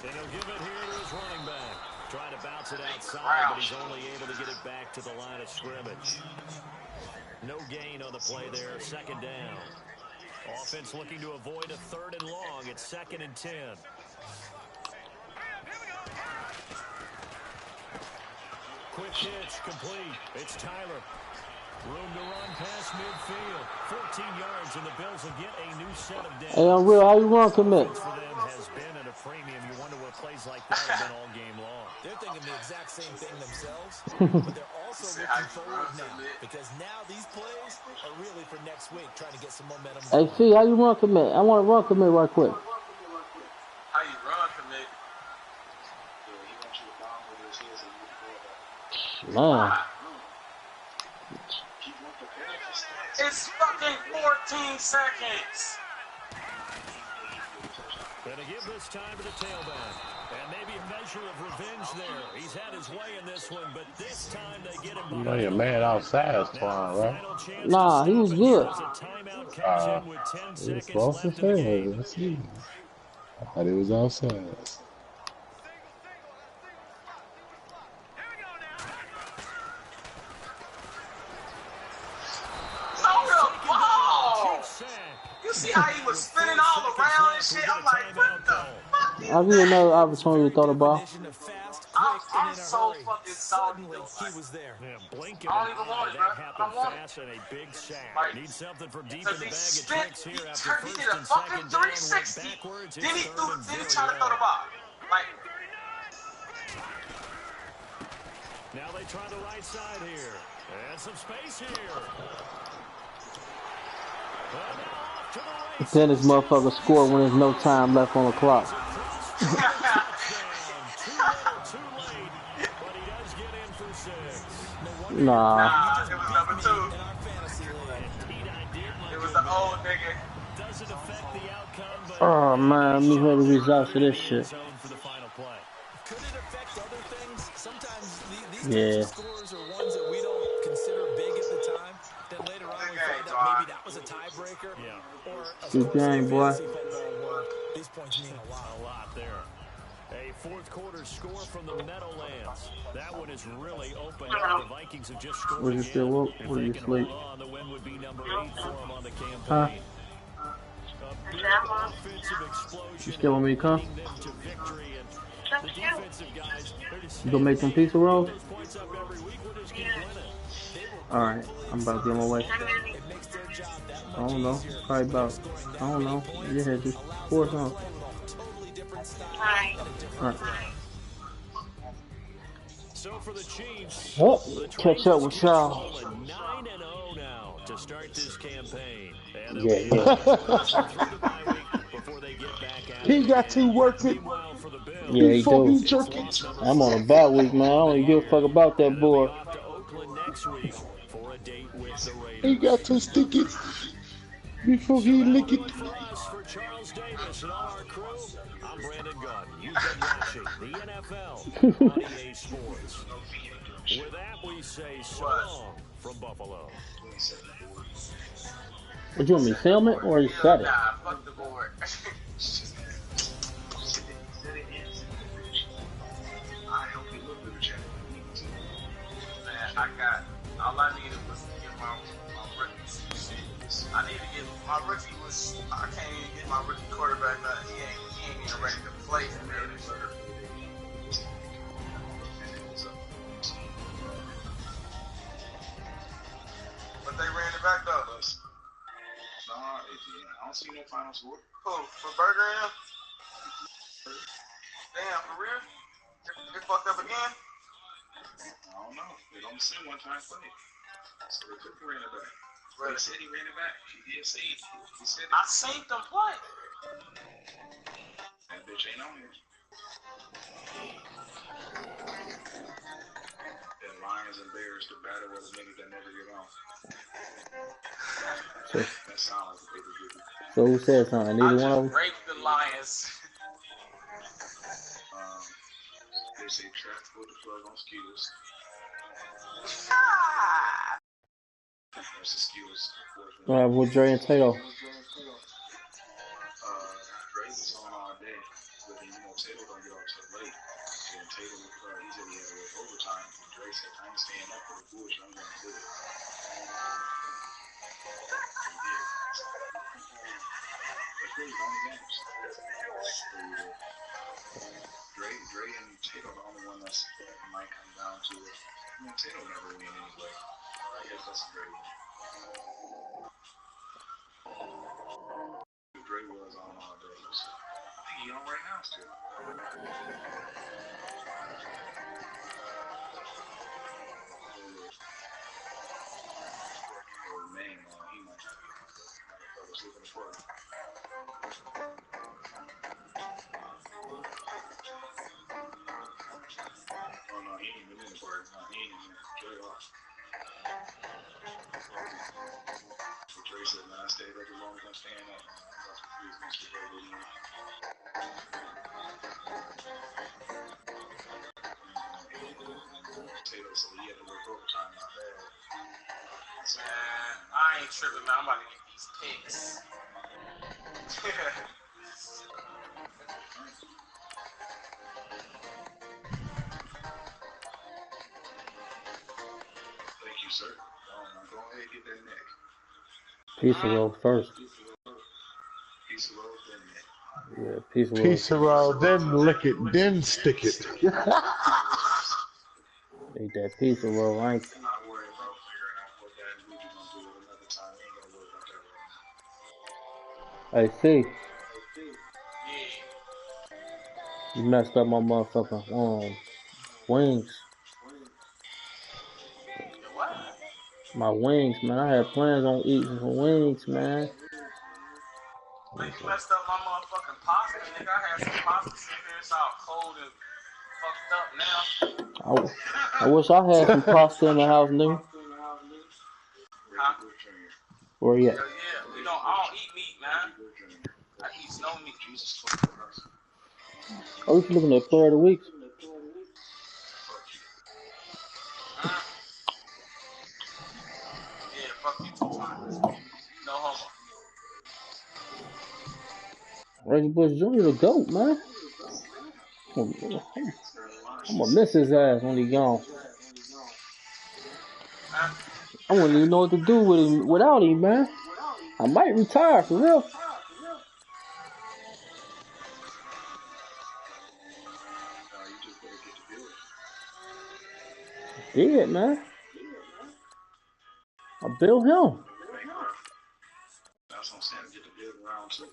And he'll give it here to his running back. Trying to bounce it outside, but he's only able to get it back to the line of scrimmage. No gain on the play there. 2nd down. Offense looking to avoid a 3rd and long. It's 2nd and 10. Quick hitch, complete. It's Tyler. Room to run past midfield. 14 yards, and the Bills will get a new set of downs. Hey, Unreal, how you run commit? For them has been at a premium. You wonder what plays like that have been all game long. they're thinking the exact same thing themselves, but they're also looking forward now because now these plays are really for next week, trying to get some momentum. Hey, Fee, how you run commit? I want to run commit right quick. How you run, commit? Man. 14 seconds. Gonna give this time to the tailback. And maybe a measure of revenge there. He's had his way in this one, but this time they get him. You know your man outside is fine, right? Nah, he was good. He was supposed to say, let's see. I thought he was outside. You see how he was spinning all around and shit? I'm like, what the fuck? I'll give you another opportunity to throw the ball. I'm so fucking Suddenly he was there. Yeah, blink I don't even want it, bro. that happened I want fast and a big sack. Like, Need something from deep in because the he bag of spit, tricks he here after turned, he first did a and fucking second down, went 360. backwards. Then he It's third and then he very tried to throw the low. ball. Like, Now they try the right side here. And some space here. Well, now off to the races. Then this motherfucker score when there's no time left on the clock. Too late, but he does get in for 6. Nah. it was number 2. In our fantasy league. Indeed, I did. It was the old nigga. Doesn't affect the outcome, but Oh man, let me hear the results of this shit. for the final play. Could it affect other things? Sometimes these Yeah. types of scores are ones that we don't consider big at the time. Then later on we find out maybe that was a tiebreaker. Yeah. Or a Good score in game, boy. fantasy football where these points mean a A lot. lot there. A fourth quarter score from the Meadowlands. That one is really open. The Vikings have just scored Was you again. still woke? If Or they you can sleep? hold on, the win would be number 8 for them on the campaign. Huh? A big offensive explosion You still want me to come? leading them to victory, and the defensive guys, they're just You gonna make some pizza rolls? those points up every week. We'll just keep winning. Alright, I'm about to get on my way. It makes their job that I much don't know. easier. Probably about, Scoring I don't know. points Yeah, just pour some. allows them to play with a totally different style and a different Alright. So for the Chiefs, Oh, the catch up with y'all. 9-0 now to start this campaign. And Yeah. through the bye week before they get back at He it got again. to work it Meanwhile, for the Bills, Yeah, he before do. he jerk it. I'm on a bye week, man. I don't give a fuck about that and they'll be boy. off to Oakland next week for a date with the Raiders. He got to stick it before he lick it. For us, for Charles Davis and all our crew, I'm Brandon Gunn. You've been watching the NFL on EA Sports. With that, we say so long from Buffalo. What you want me to film it or you set it? Nah, fuck the board. Man, all I needed was to get my rookie. I need to get my rookie I can't even get my rookie quarterback back. He ain't even ready to play for me. But they ran it back though. I don't see no final score. Who? For Burger M? Damn, for real? They fucked up again? I don't know. They don't say one time play. So they took the ran it back. They said he ran it back. He did say it. He said it. I seen them play. That bitch ain't on here. And Lions and Bears to battle with a nigga that never get on. That sounds like a paper good. So who said something? Neither one of them? Raped the Lions. They say trap pulled the plug on skills. That's the skills. With Dre and Tato. Dre was on all day, but then Tato don't get off till late. And Tato, he said he had to work overtime. Dre said, I ain't staying up for the bullshit. I'm gonna do it. That's really the only games. Dre and Tato the only one that might come down to it. Tato never win anyway. I guess that's a great one. Dre was on all day. I think he on right now still. Oh man, he might not be. I was looking for him. Oh no, he ain't even in the party. No, he ain't even Dre off. So Dre said, nah, to stay there as long as I'm staying up. I'm about to freeze Mr. Baby. Taylor said he had to work overtime. Not bad. Man, I ain't tripping, man. I'm about to get these picks. Thank you, sir. Go ahead and get that neck. Pizza roll first. Piece of roll, then neck. Yeah, pizza roll. Piece of roll, then lick it, then stick it. Eat that pizza roll. I ain't. Not worried about figuring out what that movie gonna do at another time. Ain't gonna worry about that right now. Hey, see, Yeah. you messed up my motherfucking wings. The what? My wings, man. I had plans on eating some wings, man. Man, you messed up my motherfucking pasta, nigga. I had some pasta sitting here. It's all cold and fucked up now. I wish I had some pasta in the house, nigga. Huh? Where you at? Yeah. You know, I don't eat meat, man. I eat snow meat. Oh, you looking at player of the week? Yeah, fuck you too, man. No homo. Reggie Bush Jr. the GOAT, man. I'm gonna miss his ass when he gone. Huh? I wouldn't even know what to do with him without him, man. I might retire for real. You just better get the building. Did, man. I built him. That's what I'm saying. Get the building round two.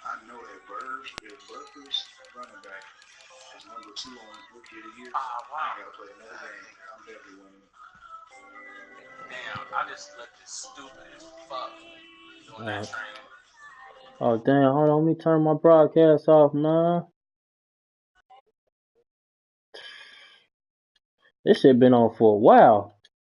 I know that Burford's running back is number 2 on Rookie of the Year. Ah, wow. I gotta play another game. I'm definitely winning. Damn, I just looked as stupid as fuck doing that training. Oh, damn. Hold on. Let me turn my broadcast off, man. This shit been on for a while.